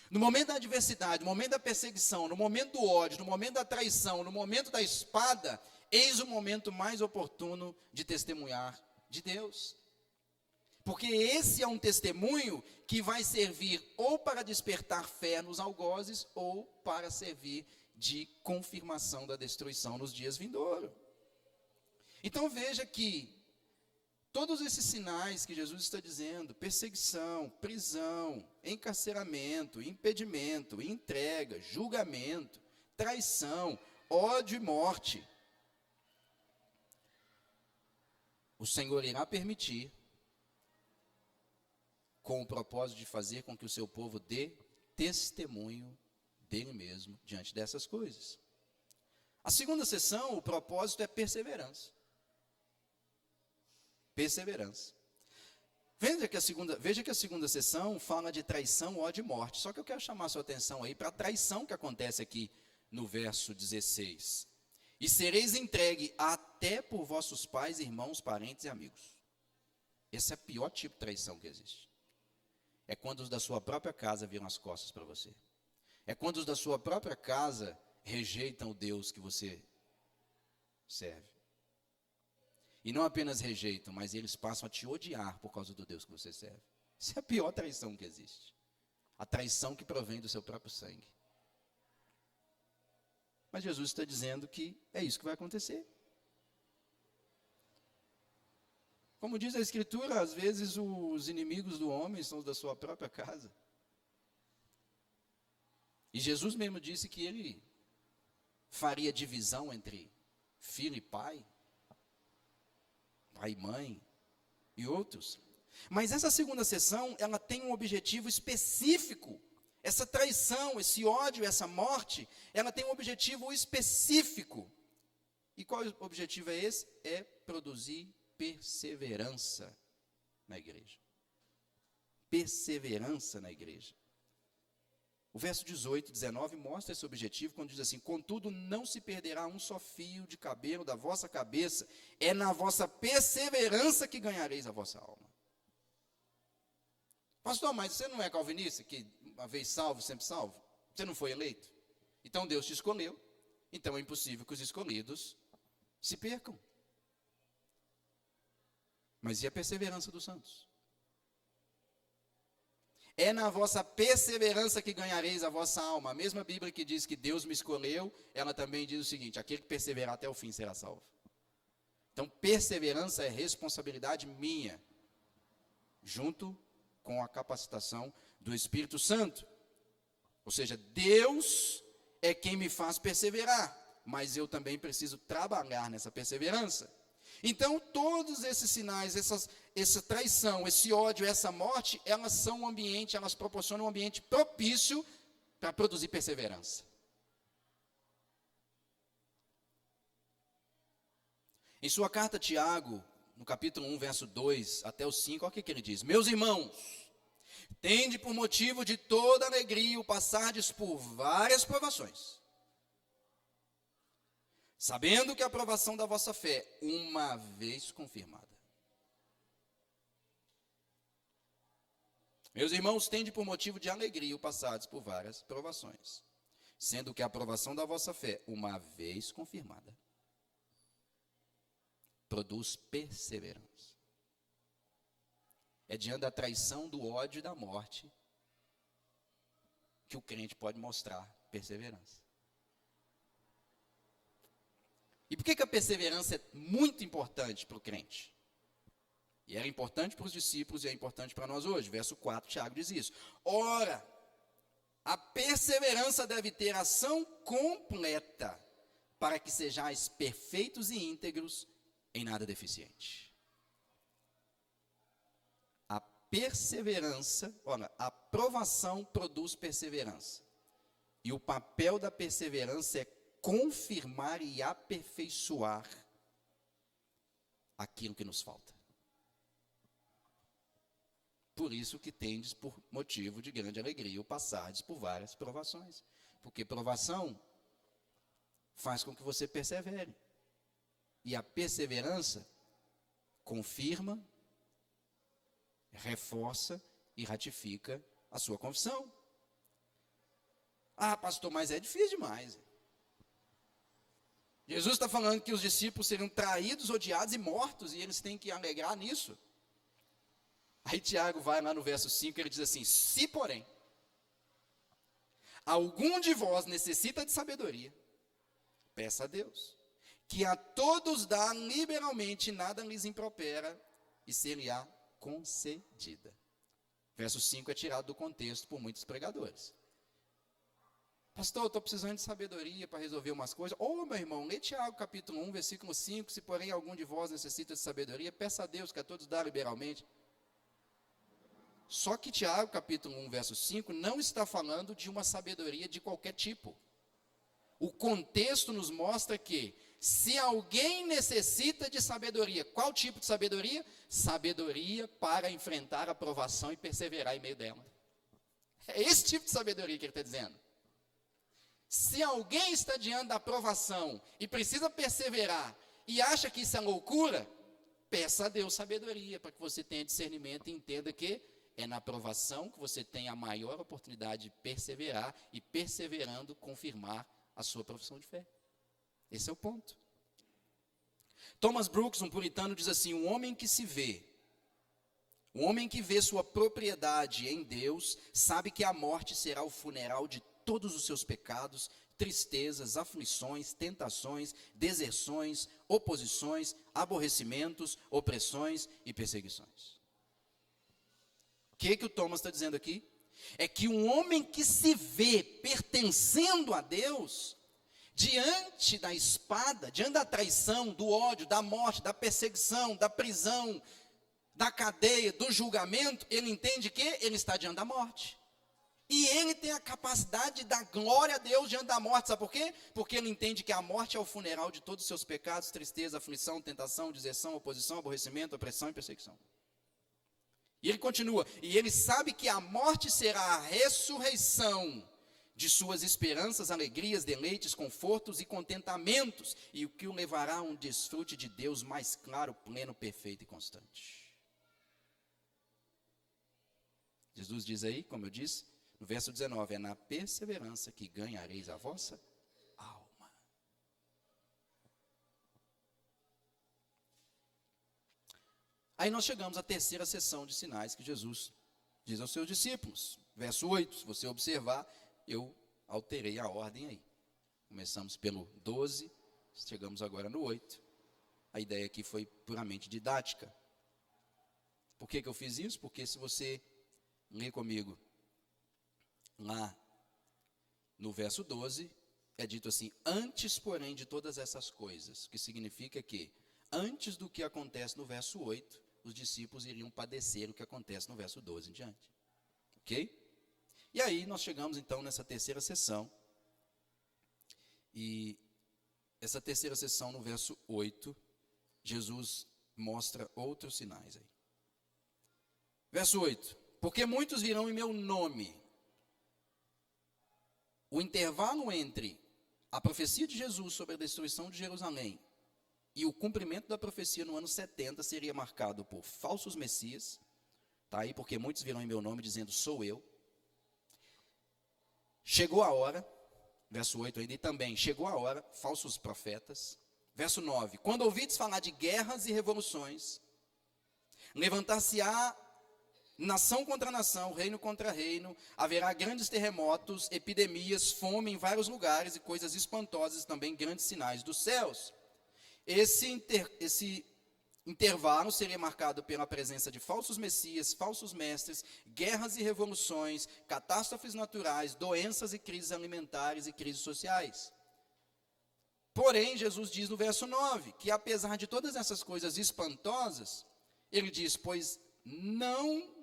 No momento da adversidade, no momento da perseguição, no momento do ódio, no momento da traição, no momento da espada, eis o momento mais oportuno de testemunhar de Deus. Porque esse é um testemunho que vai servir ou para despertar fé nos algozes, ou para servir de confirmação da destruição nos dias vindouros. Então veja que todos esses sinais que Jesus está dizendo, perseguição, prisão, encarceramento, impedimento, entrega, julgamento, traição, ódio e morte, o Senhor irá permitir, com o propósito de fazer com que o seu povo dê testemunho dele mesmo diante dessas coisas. A segunda sessão, o propósito é perseverança. Perseverança. Veja que a segunda sessão fala de traição, ódio e morte. Só que eu quero chamar a sua atenção aí para a traição que acontece aqui no verso 16. e sereis entregue até por vossos pais, irmãos, parentes e amigos. Esse é o pior tipo de traição que existe. É quando os da sua própria casa viram as costas para você. É quando os da sua própria casa rejeitam o Deus que você serve. E não apenas rejeitam, mas eles passam a te odiar por causa do Deus que você serve. Isso é a pior traição que existe. A traição que provém do seu próprio sangue. Mas Jesus está dizendo que é isso que vai acontecer. Como diz a Escritura, às vezes os inimigos do homem são os da sua própria casa. E Jesus mesmo disse que ele faria divisão entre filho e pai, pai e mãe e outros. Mas essa segunda sessão, ela tem um objetivo específico. Essa traição, esse ódio, essa morte, ela tem um objetivo específico. E qual objetivo é esse? É produzir perseverança na igreja. Perseverança na igreja. O verso 18, 19 mostra esse objetivo quando diz assim: contudo, não se perderá um só fio de cabelo da vossa cabeça, é na vossa perseverança que ganhareis a vossa alma. Pastor, mas você não é calvinista, que uma vez salvo, sempre salvo? Você não foi eleito? Então Deus te escolheu, então é impossível que os escolhidos se percam. Mas e a perseverança dos santos? É na vossa perseverança que ganhareis a vossa alma. A mesma Bíblia que diz que Deus me escolheu, ela também diz o seguinte: aquele que perseverar até o fim será salvo. Então, perseverança é responsabilidade minha, junto com a capacitação do Espírito Santo. Ou seja, Deus é quem me faz perseverar, mas eu também preciso trabalhar nessa perseverança. Então, todos esses sinais, essa traição, esse ódio, essa morte, elas são um ambiente, elas proporcionam um ambiente propício para produzir perseverança. Em sua carta a Tiago, no capítulo 1, verso 2 até o 5, olha o que ele diz: meus irmãos, tende por motivo de toda alegria o passardes por várias provações, sabendo que a aprovação da vossa fé, uma vez confirmada. Meus irmãos, tende por motivo de alegria o passardes por várias provações, sendo que a aprovação da vossa fé, uma vez confirmada, produz perseverança. É diante da traição, do ódio e da morte que o crente pode mostrar perseverança. E por que a perseverança é muito importante para o crente? E era importante para os discípulos e é importante para nós hoje. Verso 4, Tiago diz isso. Ora, a perseverança deve ter ação completa, para que sejais perfeitos e íntegros, em nada deficiente. A perseverança, olha, a provação produz perseverança. E o papel da perseverança é confirmar e aperfeiçoar aquilo que nos falta. Por isso que tendes por motivo de grande alegria o passardes por várias provações. Porque provação faz com que você persevere. E a perseverança confirma, reforça e ratifica a sua confissão. Ah, pastor, mas é difícil demais. Jesus está falando que os discípulos seriam traídos, odiados e mortos, e eles têm que alegrar nisso. Aí Tiago vai lá no verso 5, ele diz assim: se porém algum de vós necessita de sabedoria, peça a Deus, que a todos dá liberalmente, nada lhes impropera, e ser-lhe-á concedida. Verso 5 é tirado do contexto por muitos pregadores. Pastor, eu estou precisando de sabedoria para resolver umas coisas. Meu irmão, lê Tiago capítulo 1, versículo 5, se porém algum de vós necessita de sabedoria, peça a Deus, que a todos dá liberalmente. Só que Tiago capítulo 1, verso 5, não está falando de uma sabedoria de qualquer tipo. O contexto nos mostra que, se alguém necessita de sabedoria, qual tipo de sabedoria? Sabedoria para enfrentar a provação e perseverar em meio dela. É esse tipo de sabedoria que ele está dizendo. Se alguém está diante da provação e precisa perseverar e acha que isso é loucura, peça a Deus sabedoria para que você tenha discernimento e entenda que é na provação que você tem a maior oportunidade de perseverar e, perseverando, confirmar a sua profissão de fé. Esse é o ponto. Thomas Brooks, um puritano, diz assim: um homem que vê sua propriedade em Deus, sabe que a morte será o funeral de todos os seus pecados, tristezas, aflições, tentações, deserções, oposições, aborrecimentos, opressões e perseguições. O que o Thomas está dizendo aqui? É que um homem que se vê pertencendo a Deus, diante da espada, diante da traição, do ódio, da morte, da perseguição, da prisão, da cadeia, do julgamento, ele entende que ele está diante da morte. E ele tem a capacidade de dar glória a Deus diante da morte. Sabe por quê? Porque ele entende que a morte é o funeral de todos os seus pecados, tristeza, aflição, tentação, deserção, oposição, aborrecimento, opressão e perseguição. E ele continua: e ele sabe que a morte será a ressurreição de suas esperanças, alegrias, deleites, confortos e contentamentos, e o que o levará a um desfrute de Deus mais claro, pleno, perfeito e constante. Jesus diz aí, como eu disse, no verso 19, é na perseverança que ganhareis a vossa alma. Aí nós chegamos à terceira sessão de sinais que Jesus diz aos seus discípulos. Verso 8, se você observar, eu alterei a ordem aí. Começamos pelo 12, chegamos agora no 8. A ideia aqui foi puramente didática. Por que eu fiz isso? Porque se você ler comigo, lá no verso 12, é dito assim: antes, porém, de todas essas coisas, que significa que, antes do que acontece no verso 8, os discípulos iriam padecer o que acontece no verso 12 em diante. Ok? E aí nós chegamos então nessa terceira sessão, e essa terceira sessão no verso 8, Jesus mostra outros sinais aí. Verso 8, porque muitos virão em meu nome. O intervalo entre a profecia de Jesus sobre a destruição de Jerusalém e o cumprimento da profecia no ano 70 seria marcado por falsos messias, tá aí, porque muitos virão em meu nome dizendo sou eu. Chegou a hora, verso 8 ainda, e também chegou a hora, falsos profetas. Verso 9, quando ouvides falar de guerras e revoluções, levantar-se-á nação contra nação, reino contra reino, haverá grandes terremotos, epidemias, fome em vários lugares e coisas espantosas, também grandes sinais dos céus. Esse intervalo seria marcado pela presença de falsos messias, falsos mestres, guerras e revoluções, catástrofes naturais, doenças e crises alimentares e crises sociais. Porém, Jesus diz no verso 9, que apesar de todas essas coisas espantosas, ele diz, pois não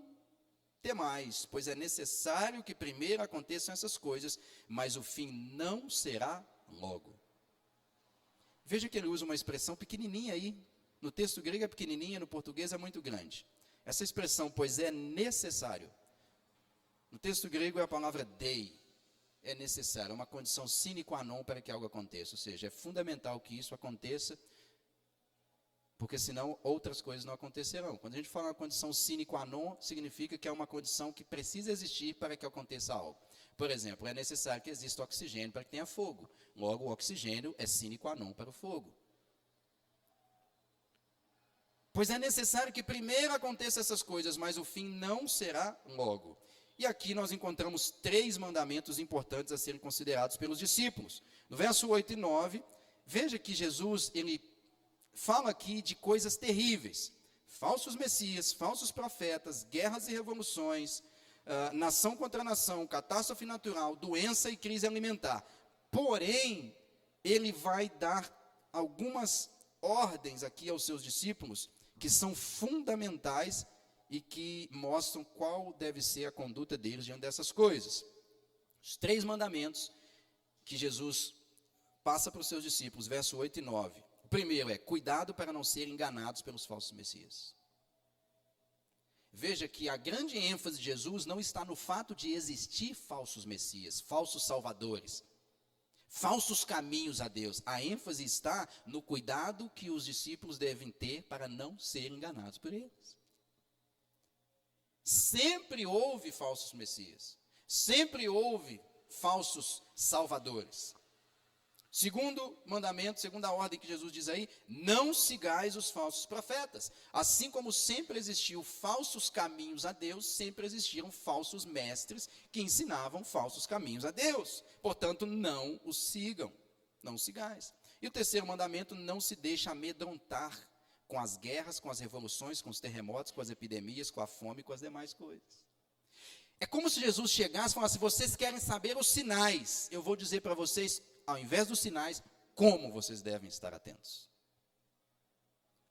temais, pois é necessário que primeiro aconteçam essas coisas, mas o fim não será logo. Veja que ele usa uma expressão pequenininha aí, no texto grego é pequenininha, no português é muito grande. Essa expressão, pois é necessário, no texto grego é a palavra dei, é necessário, é uma condição sine qua non para que algo aconteça, ou seja, é fundamental que isso aconteça, porque senão outras coisas não acontecerão. Quando a gente fala uma condição sine qua non, significa que é uma condição que precisa existir para que aconteça algo. Por exemplo, é necessário que exista oxigênio para que tenha fogo. Logo, o oxigênio é sine qua non para o fogo. Pois é necessário que primeiro aconteçam essas coisas, mas o fim não será logo. E aqui nós encontramos 3 mandamentos importantes a serem considerados pelos discípulos. No verso 8 e 9, veja que Jesus, ele fala aqui de coisas terríveis. Falsos messias, falsos profetas, guerras e revoluções, nação contra nação, catástrofe natural, doença e crise alimentar. Porém, ele vai dar algumas ordens aqui aos seus discípulos que são fundamentais e que mostram qual deve ser a conduta deles diante dessas coisas. Os 3 mandamentos que Jesus passa para os seus discípulos, verso 8 e 9. O primeiro é, cuidado para não serem enganados pelos falsos messias. Veja que a grande ênfase de Jesus não está no fato de existir falsos messias, falsos salvadores. falsos caminhos a Deus. A ênfase está no cuidado que os discípulos devem ter para não serem enganados por eles. Sempre houve falsos messias, sempre houve falsos salvadores. Segundo mandamento, segunda ordem que Jesus diz aí, não sigais os falsos profetas. Assim como sempre existiu falsos caminhos a Deus, sempre existiram falsos mestres que ensinavam falsos caminhos a Deus. Portanto, não os sigam, não os sigais. E o terceiro mandamento, não se deixe amedrontar com as guerras, com as revoluções, com os terremotos, com as epidemias, com a fome e com as demais coisas. É como se Jesus chegasse e falasse, vocês querem saber os sinais, eu vou dizer para vocês, ao invés dos sinais, como vocês devem estar atentos.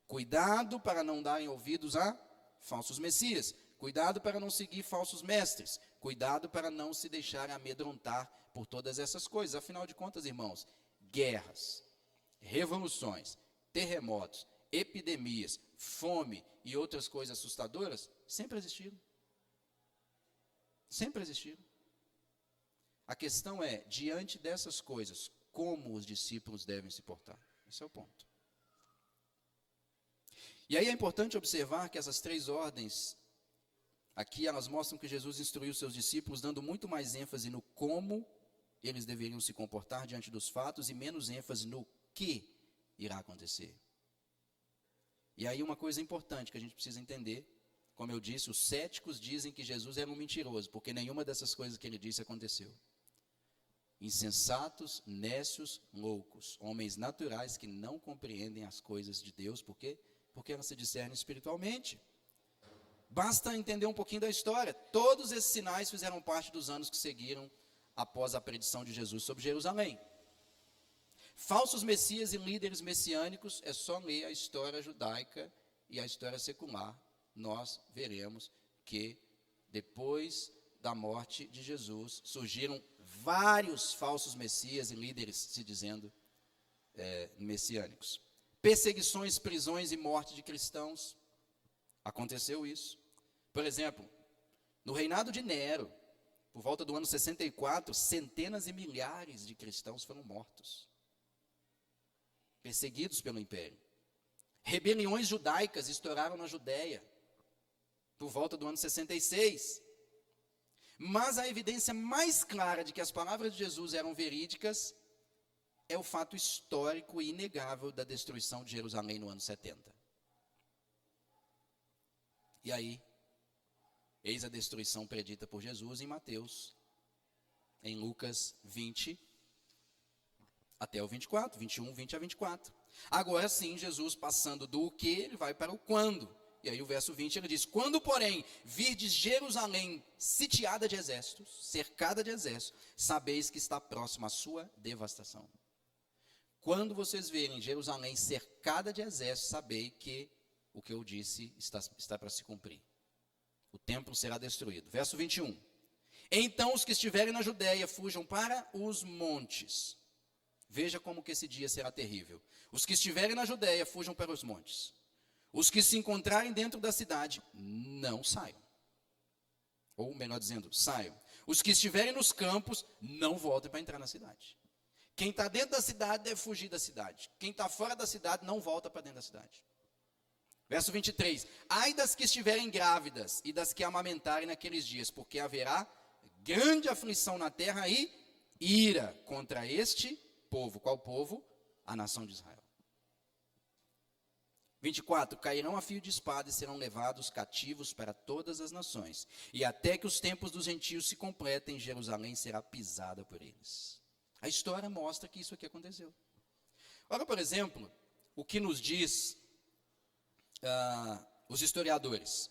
Cuidado para não darem ouvidos a falsos messias. Cuidado para não seguir falsos mestres. Cuidado para não se deixarem amedrontar por todas essas coisas. Afinal de contas, irmãos, guerras, revoluções, terremotos, epidemias, fome e outras coisas assustadoras sempre existiram. Sempre existiram. A questão é, diante dessas coisas, como os discípulos devem se portar? Esse é o ponto. E aí é importante observar que essas três ordens, aqui elas mostram que Jesus instruiu seus discípulos, dando muito mais ênfase no como eles deveriam se comportar diante dos fatos e menos ênfase no que irá acontecer. E aí uma coisa importante que a gente precisa entender, como eu disse, os céticos dizem que Jesus era um mentiroso, porque nenhuma dessas coisas que ele disse aconteceu. Insensatos, nécios, loucos, homens naturais que não compreendem as coisas de Deus, por quê? Porque elas se discernem espiritualmente. Basta entender um pouquinho da história. Todos esses sinais fizeram parte dos anos que seguiram após a predição de Jesus sobre Jerusalém. Falsos messias e líderes messiânicos, é só ler a história judaica e a história secular. Nós veremos que depois da morte de Jesus, surgiram vários falsos messias e líderes se dizendo messiânicos. Perseguições, prisões e morte de cristãos. Aconteceu isso. Por exemplo, no reinado de Nero, por volta do ano 64, centenas e milhares de cristãos foram mortos. Perseguidos pelo império. Rebeliões judaicas estouraram na Judéia, por volta do ano 66. Mas a evidência mais clara de que as palavras de Jesus eram verídicas é o fato histórico e inegável da destruição de Jerusalém no ano 70. E aí, eis a destruição predita por Jesus em Mateus, em Lucas 20, até o 24, 21, 20 a 24. Agora sim, Jesus passando do que, ele vai para o quando. E aí o verso 20 ele diz, quando porém virdes Jerusalém sitiada de exércitos, cercada de exércitos, sabeis que está próxima a sua devastação. Quando vocês verem Jerusalém cercada de exércitos, sabei que o que eu disse está para se cumprir. O templo será destruído. Verso 21. Então os que estiverem na Judéia fujam para os montes. Veja como que esse dia será terrível. Os que estiverem na Judéia fujam para os montes. Os que se encontrarem dentro da cidade, não saiam. Ou melhor dizendo, saiam. Os que estiverem nos campos, não voltem para entrar na cidade. Quem está dentro da cidade deve fugir da cidade. Quem está fora da cidade não volta para dentro da cidade. Verso 23. Ai das que estiverem grávidas e das que amamentarem naqueles dias, porque haverá grande aflição na terra e ira contra este povo. Qual povo? A nação de Israel. 24, cairão a fio de espada e serão levados cativos para todas as nações. E até que os tempos dos gentios se completem, Jerusalém será pisada por eles. A história mostra que isso aqui aconteceu. Olha, por exemplo, o que nos diz os historiadores.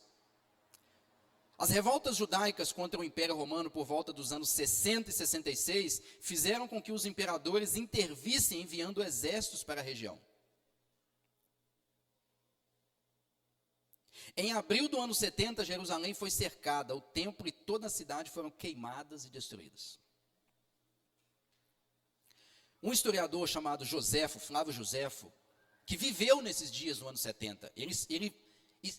As revoltas judaicas contra o Império Romano por volta dos anos 60 e 66 fizeram com que os imperadores intervissem enviando exércitos para a região. Em abril do ano 70, Jerusalém foi cercada, o templo e toda a cidade foram queimadas e destruídas. Um historiador chamado Flávio Joséfo, que viveu nesses dias do ano 70, ele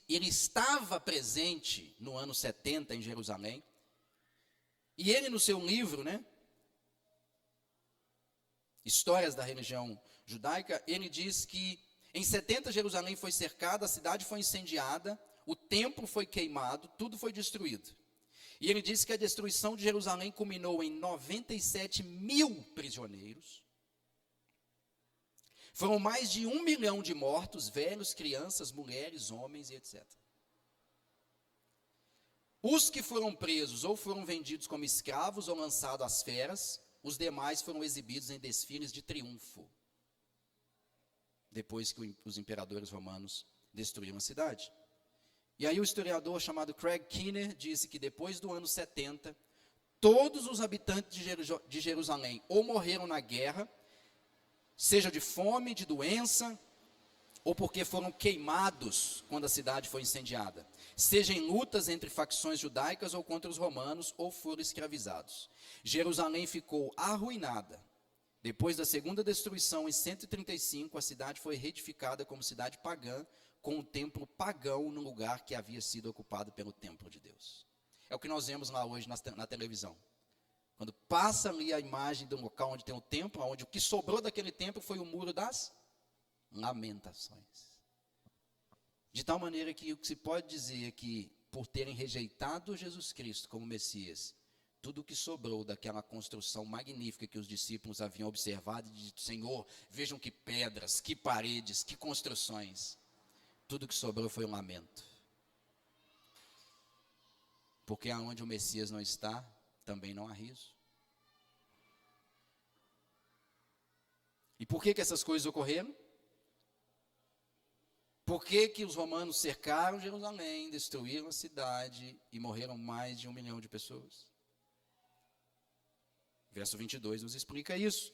estava presente no ano 70 em Jerusalém, e ele no seu livro, histórias da religião judaica, ele diz que em 70 Jerusalém foi cercada, a cidade foi incendiada, o templo foi queimado, tudo foi destruído. E ele disse que a destruição de Jerusalém culminou em 97 mil prisioneiros. Foram mais de 1 milhão de mortos, velhos, crianças, mulheres, homens e etc. Os que foram presos ou foram vendidos como escravos ou lançados às feras, os demais foram exibidos em desfiles de triunfo, depois que os imperadores romanos destruíram a cidade. E aí o historiador chamado Craig Keener disse que depois do ano 70, todos os habitantes de Jerusalém ou morreram na guerra, seja de fome, de doença, ou porque foram queimados quando a cidade foi incendiada, seja em lutas entre facções judaicas ou contra os romanos, ou foram escravizados. Jerusalém ficou arruinada. Depois da segunda destruição, em 135, a cidade foi reedificada como cidade pagã, com um templo pagão no lugar que havia sido ocupado pelo templo de Deus. É o que nós vemos lá hoje na televisão. Quando passa ali a imagem do local onde tem o templo, onde o que sobrou daquele templo foi o muro das lamentações. De tal maneira que o que se pode dizer é que, por terem rejeitado Jesus Cristo como Messias, tudo o que sobrou daquela construção magnífica que os discípulos haviam observado e dito: Senhor, vejam que pedras, que paredes, que construções. Tudo que sobrou foi um lamento. Porque aonde o Messias não está, também não há riso. E por que essas coisas ocorreram? Por que os romanos cercaram Jerusalém, destruíram a cidade e morreram mais de 1 milhão de pessoas? Verso 22 nos explica isso.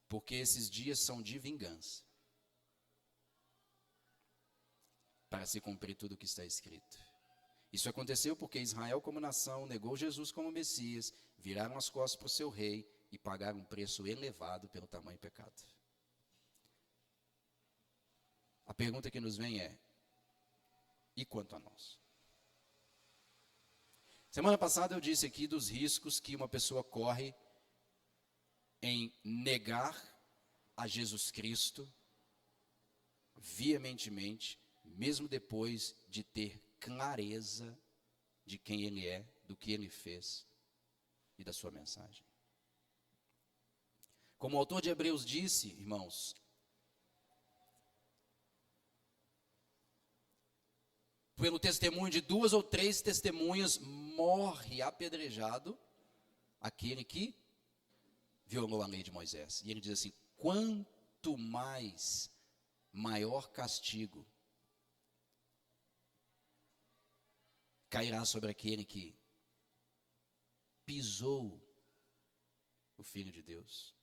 Porque esses dias são de vingança, para se cumprir tudo o que está escrito. Isso aconteceu porque Israel, como nação, negou Jesus como Messias, viraram as costas para o seu rei e pagaram um preço elevado pelo tamanho pecado. A pergunta que nos vem é: e quanto a nós? Semana passada eu disse aqui dos riscos que uma pessoa corre em negar a Jesus Cristo veementemente, mesmo depois de ter clareza de quem Ele é, do que Ele fez e da sua mensagem. Como o autor de Hebreus disse, irmãos, pelo testemunho de 2 ou 3 testemunhas, morre apedrejado aquele que violou a lei de Moisés. E ele diz assim: quanto mais maior castigo cairá sobre aquele que pisou o Filho de Deus.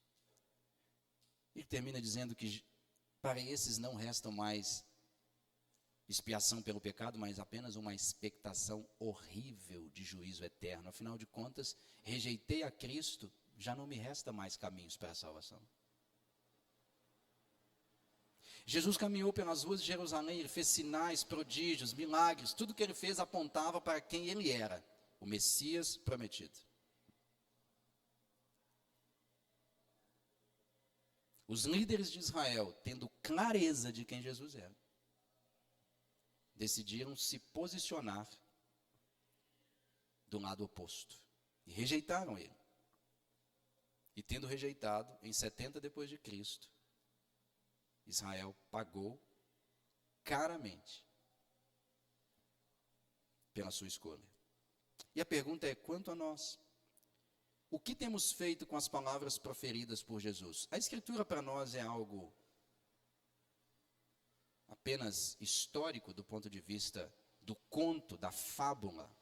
Ele termina dizendo que para esses não restam mais expiação pelo pecado, mas apenas uma expectação horrível de juízo eterno. Afinal de contas, rejeitei a Cristo, já não me resta mais caminhos para a salvação. Jesus caminhou pelas ruas de Jerusalém, ele fez sinais, prodígios, milagres, tudo que ele fez apontava para quem ele era, o Messias prometido. Os líderes de Israel, tendo clareza de quem Jesus era, decidiram se posicionar do lado oposto e rejeitaram ele. E tendo rejeitado, em 70 depois de Cristo, Israel pagou caramente pela sua escolha. E a pergunta é: quanto a nós? O que temos feito com as palavras proferidas por Jesus? A Escritura para nós é algo apenas histórico do ponto de vista do conto, da fábula.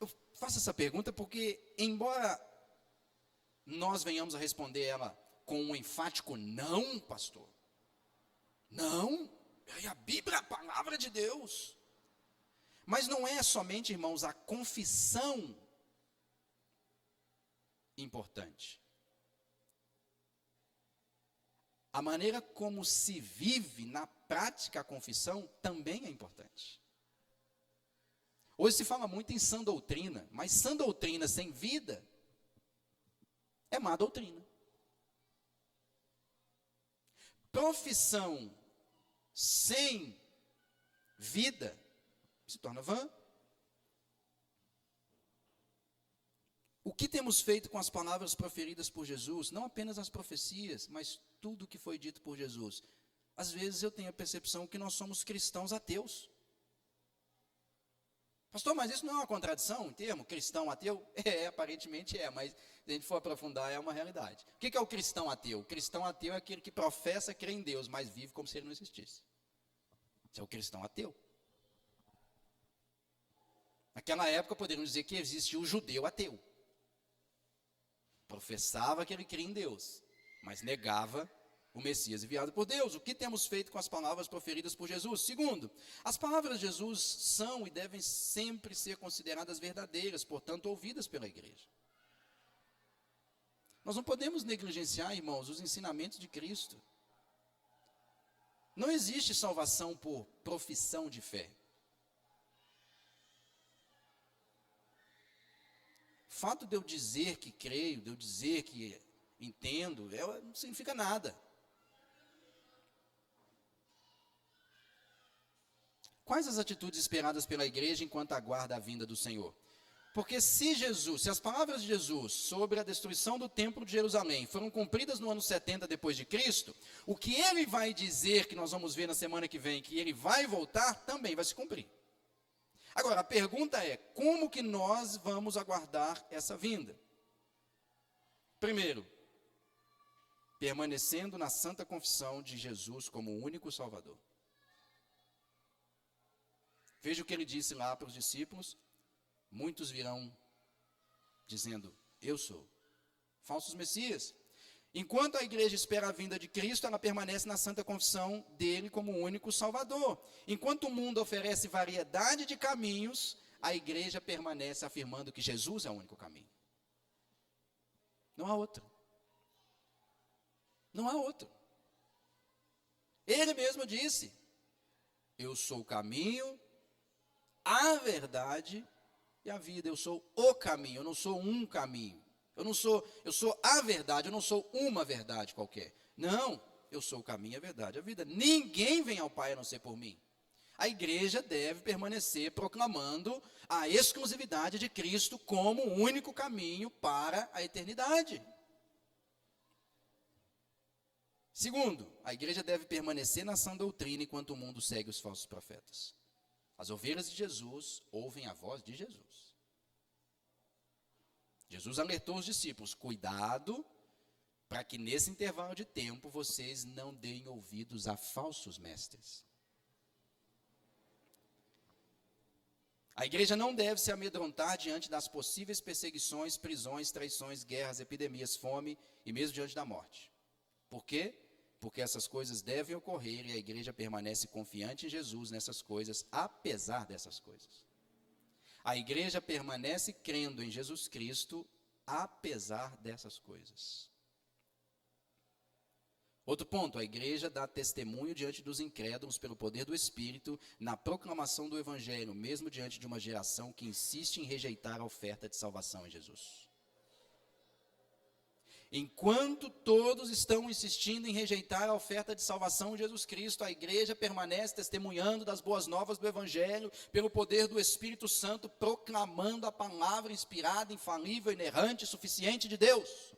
Eu faço essa pergunta porque, embora nós venhamos a responder ela com um enfático não, pastor, não, a Bíblia é a palavra de Deus. Mas não é somente, irmãos, a confissão importante. A maneira como se vive na prática a confissão também é importante. Hoje se fala muito em sã doutrina, mas sã doutrina sem vida é má doutrina. Profissão sem vida se torna vã. O que temos feito com as palavras proferidas por Jesus, não apenas as profecias, mas tudo o que foi dito por Jesus? Às vezes eu tenho a percepção que nós somos cristãos ateus. Pastor, mas isso não é uma contradição em termo cristão ateu? Aparentemente é, mas se a gente for aprofundar, é uma realidade. O que é o cristão ateu? O cristão ateu é aquele que professa crer em Deus, mas vive como se ele não existisse. Esse é o cristão ateu. Naquela época, poderíamos dizer que existia o judeu ateu. Professava que ele cria em Deus, mas negava o Messias enviado por Deus. O que temos feito com as palavras proferidas por Jesus? Segundo, as palavras de Jesus são e devem sempre ser consideradas verdadeiras, portanto, ouvidas pela igreja. Nós não podemos negligenciar, irmãos, os ensinamentos de Cristo. Não existe salvação por profissão de fé. O fato de eu dizer que creio, de eu dizer que entendo, não significa nada. Quais as atitudes esperadas pela igreja enquanto aguarda a vinda do Senhor? Porque se as palavras de Jesus sobre a destruição do templo de Jerusalém foram cumpridas no ano 70 depois de Cristo, o que ele vai dizer, que nós vamos ver na semana que vem, que ele vai voltar, também vai se cumprir. Agora, a pergunta é, como que nós vamos aguardar essa vinda? Primeiro, permanecendo na santa confissão de Jesus como o único Salvador. Veja o que ele disse lá para os discípulos: muitos virão dizendo, eu sou, falsos messias. Enquanto a igreja espera a vinda de Cristo, ela permanece na santa confissão dele como o único Salvador. Enquanto o mundo oferece variedade de caminhos, a igreja permanece afirmando que Jesus é o único caminho. Não há outro. Não há outro. Ele mesmo disse, eu sou o caminho, a verdade e a vida. Eu sou o caminho, eu não sou um caminho. Eu sou a verdade, eu não sou uma verdade qualquer. Não, eu sou o caminho, a verdade, a vida. Ninguém vem ao Pai a não ser por mim. A igreja deve permanecer proclamando a exclusividade de Cristo como o único caminho para a eternidade. Segundo, a igreja deve permanecer na sã doutrina enquanto o mundo segue os falsos profetas. As ovelhas de Jesus ouvem a voz de Jesus. Jesus alertou os discípulos, cuidado, para que nesse intervalo de tempo vocês não deem ouvidos a falsos mestres. A igreja não deve se amedrontar diante das possíveis perseguições, prisões, traições, guerras, epidemias, fome e mesmo diante da morte. Por quê? Porque essas coisas devem ocorrer e a igreja permanece confiante em Jesus nessas coisas, apesar dessas coisas. A igreja permanece crendo em Jesus Cristo, apesar dessas coisas. Outro ponto, a igreja dá testemunho diante dos incrédulos pelo poder do Espírito na proclamação do Evangelho, mesmo diante de uma geração que insiste em rejeitar a oferta de salvação em Jesus. Enquanto todos estão insistindo em rejeitar a oferta de salvação de Jesus Cristo, a igreja permanece testemunhando das boas novas do Evangelho, pelo poder do Espírito Santo, proclamando a palavra inspirada, infalível, inerrante, suficiente de Deus.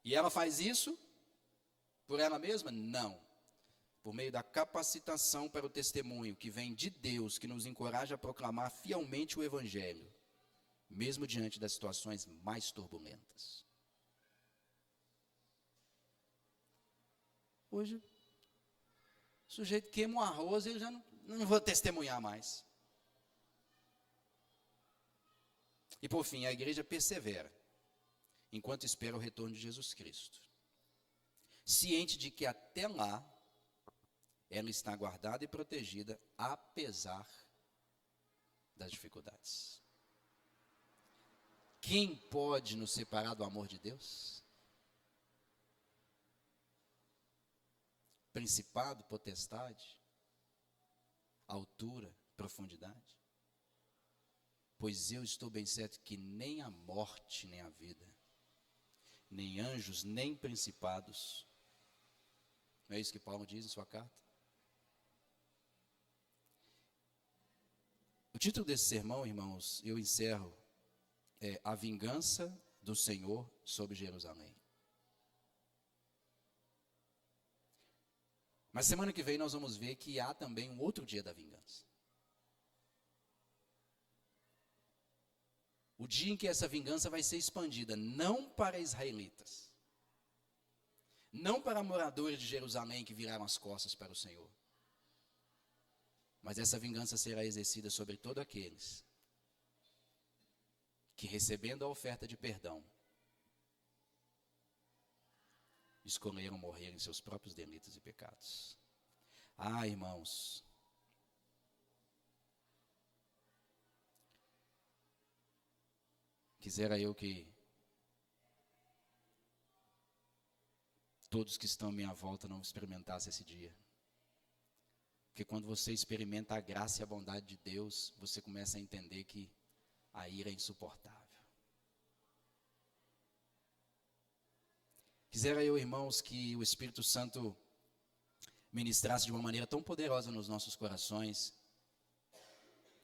E ela faz isso por ela mesma? Não. Por meio da capacitação para o testemunho que vem de Deus, que nos encoraja a proclamar fielmente o Evangelho, mesmo diante das situações mais turbulentas. Hoje, o sujeito queima um arroz e eu já não vou testemunhar mais. E por fim, a igreja persevera, enquanto espera o retorno de Jesus Cristo, ciente de que até lá, ela está guardada e protegida, apesar das dificuldades. Quem pode nos separar do amor de Deus? Principado, potestade, altura, profundidade? Pois eu estou bem certo que nem a morte, nem a vida, nem anjos, nem principados. Não é isso que Paulo diz em sua carta? O título desse sermão, irmãos, eu encerro, é A Vingança do Senhor sobre Jerusalém. Mas semana que vem nós vamos ver que há também um outro dia da vingança. O dia em que essa vingança vai ser expandida, não para israelitas, não para moradores de Jerusalém que viraram as costas para o Senhor, mas essa vingança será exercida sobre todos aqueles que, recebendo a oferta de perdão, escolheram morrer em seus próprios delitos e pecados. Ah, irmãos, quisera eu que todos que estão à minha volta não experimentassem esse dia. Porque quando você experimenta a graça e a bondade de Deus, você começa a entender que a ira é insuportável. Quisera eu, irmãos, que o Espírito Santo ministrasse de uma maneira tão poderosa nos nossos corações,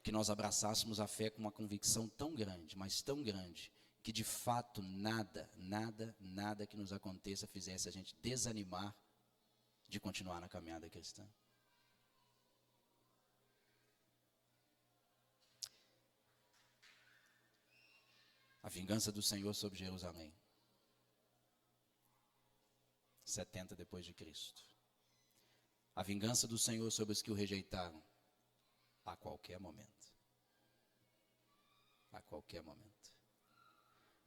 que nós abraçássemos a fé com uma convicção tão grande, mas tão grande, que de fato nada que nos aconteça fizesse a gente desanimar de continuar na caminhada cristã. A vingança do Senhor sobre Jerusalém. 70 depois de Cristo. A vingança do Senhor sobre os que o rejeitaram a qualquer momento. A qualquer momento.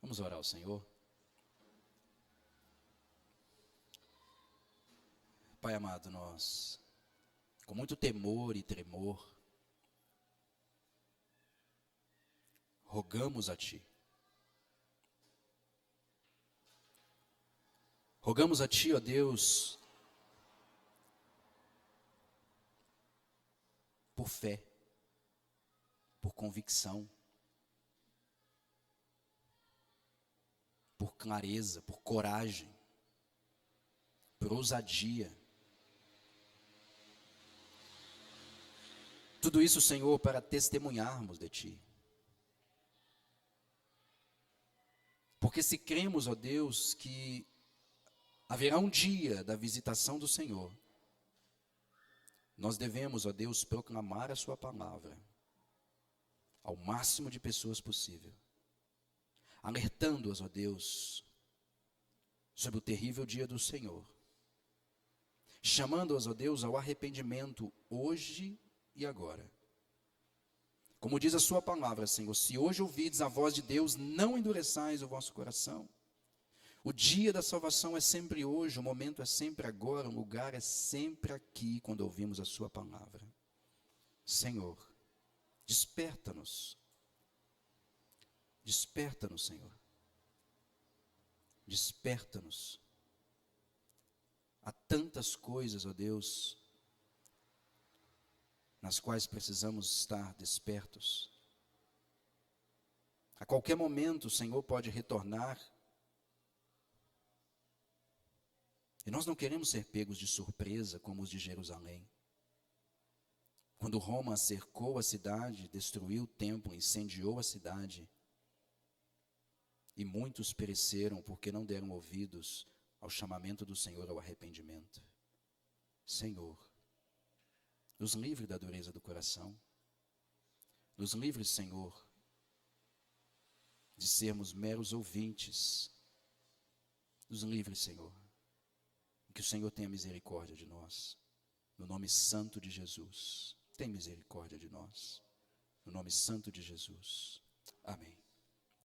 Vamos orar ao Senhor. Pai amado, nós, com muito temor e tremor, rogamos a Ti. Rogamos a Ti, ó Deus, por fé, por convicção, por clareza, por coragem, por ousadia. Tudo isso, Senhor, para testemunharmos de Ti. Porque se cremos, ó Deus, que haverá um dia da visitação do Senhor, nós devemos, ó Deus, proclamar a Sua palavra ao máximo de pessoas possível, alertando-as, ó Deus, sobre o terrível dia do Senhor, chamando-as, ó Deus, ao arrependimento hoje e agora. Como diz a Sua palavra, Senhor, se hoje ouvides a voz de Deus, não endureçais o vosso coração. O dia da salvação é sempre hoje, o momento é sempre agora, o lugar é sempre aqui, quando ouvimos a Sua palavra. Senhor, desperta-nos. Desperta-nos, Senhor. Desperta-nos. Há tantas coisas, ó Deus, nas quais precisamos estar despertos. A qualquer momento o Senhor pode retornar. E nós não queremos ser pegos de surpresa como os de Jerusalém. Quando Roma cercou a cidade, destruiu o templo, incendiou a cidade, e muitos pereceram porque não deram ouvidos ao chamamento do Senhor ao arrependimento. Senhor, nos livre da dureza do coração. Nos livre, Senhor, de sermos meros ouvintes. Nos livre, Senhor. Que o Senhor tenha misericórdia de nós. No nome santo de Jesus. Tem misericórdia de nós. No nome santo de Jesus. Amém.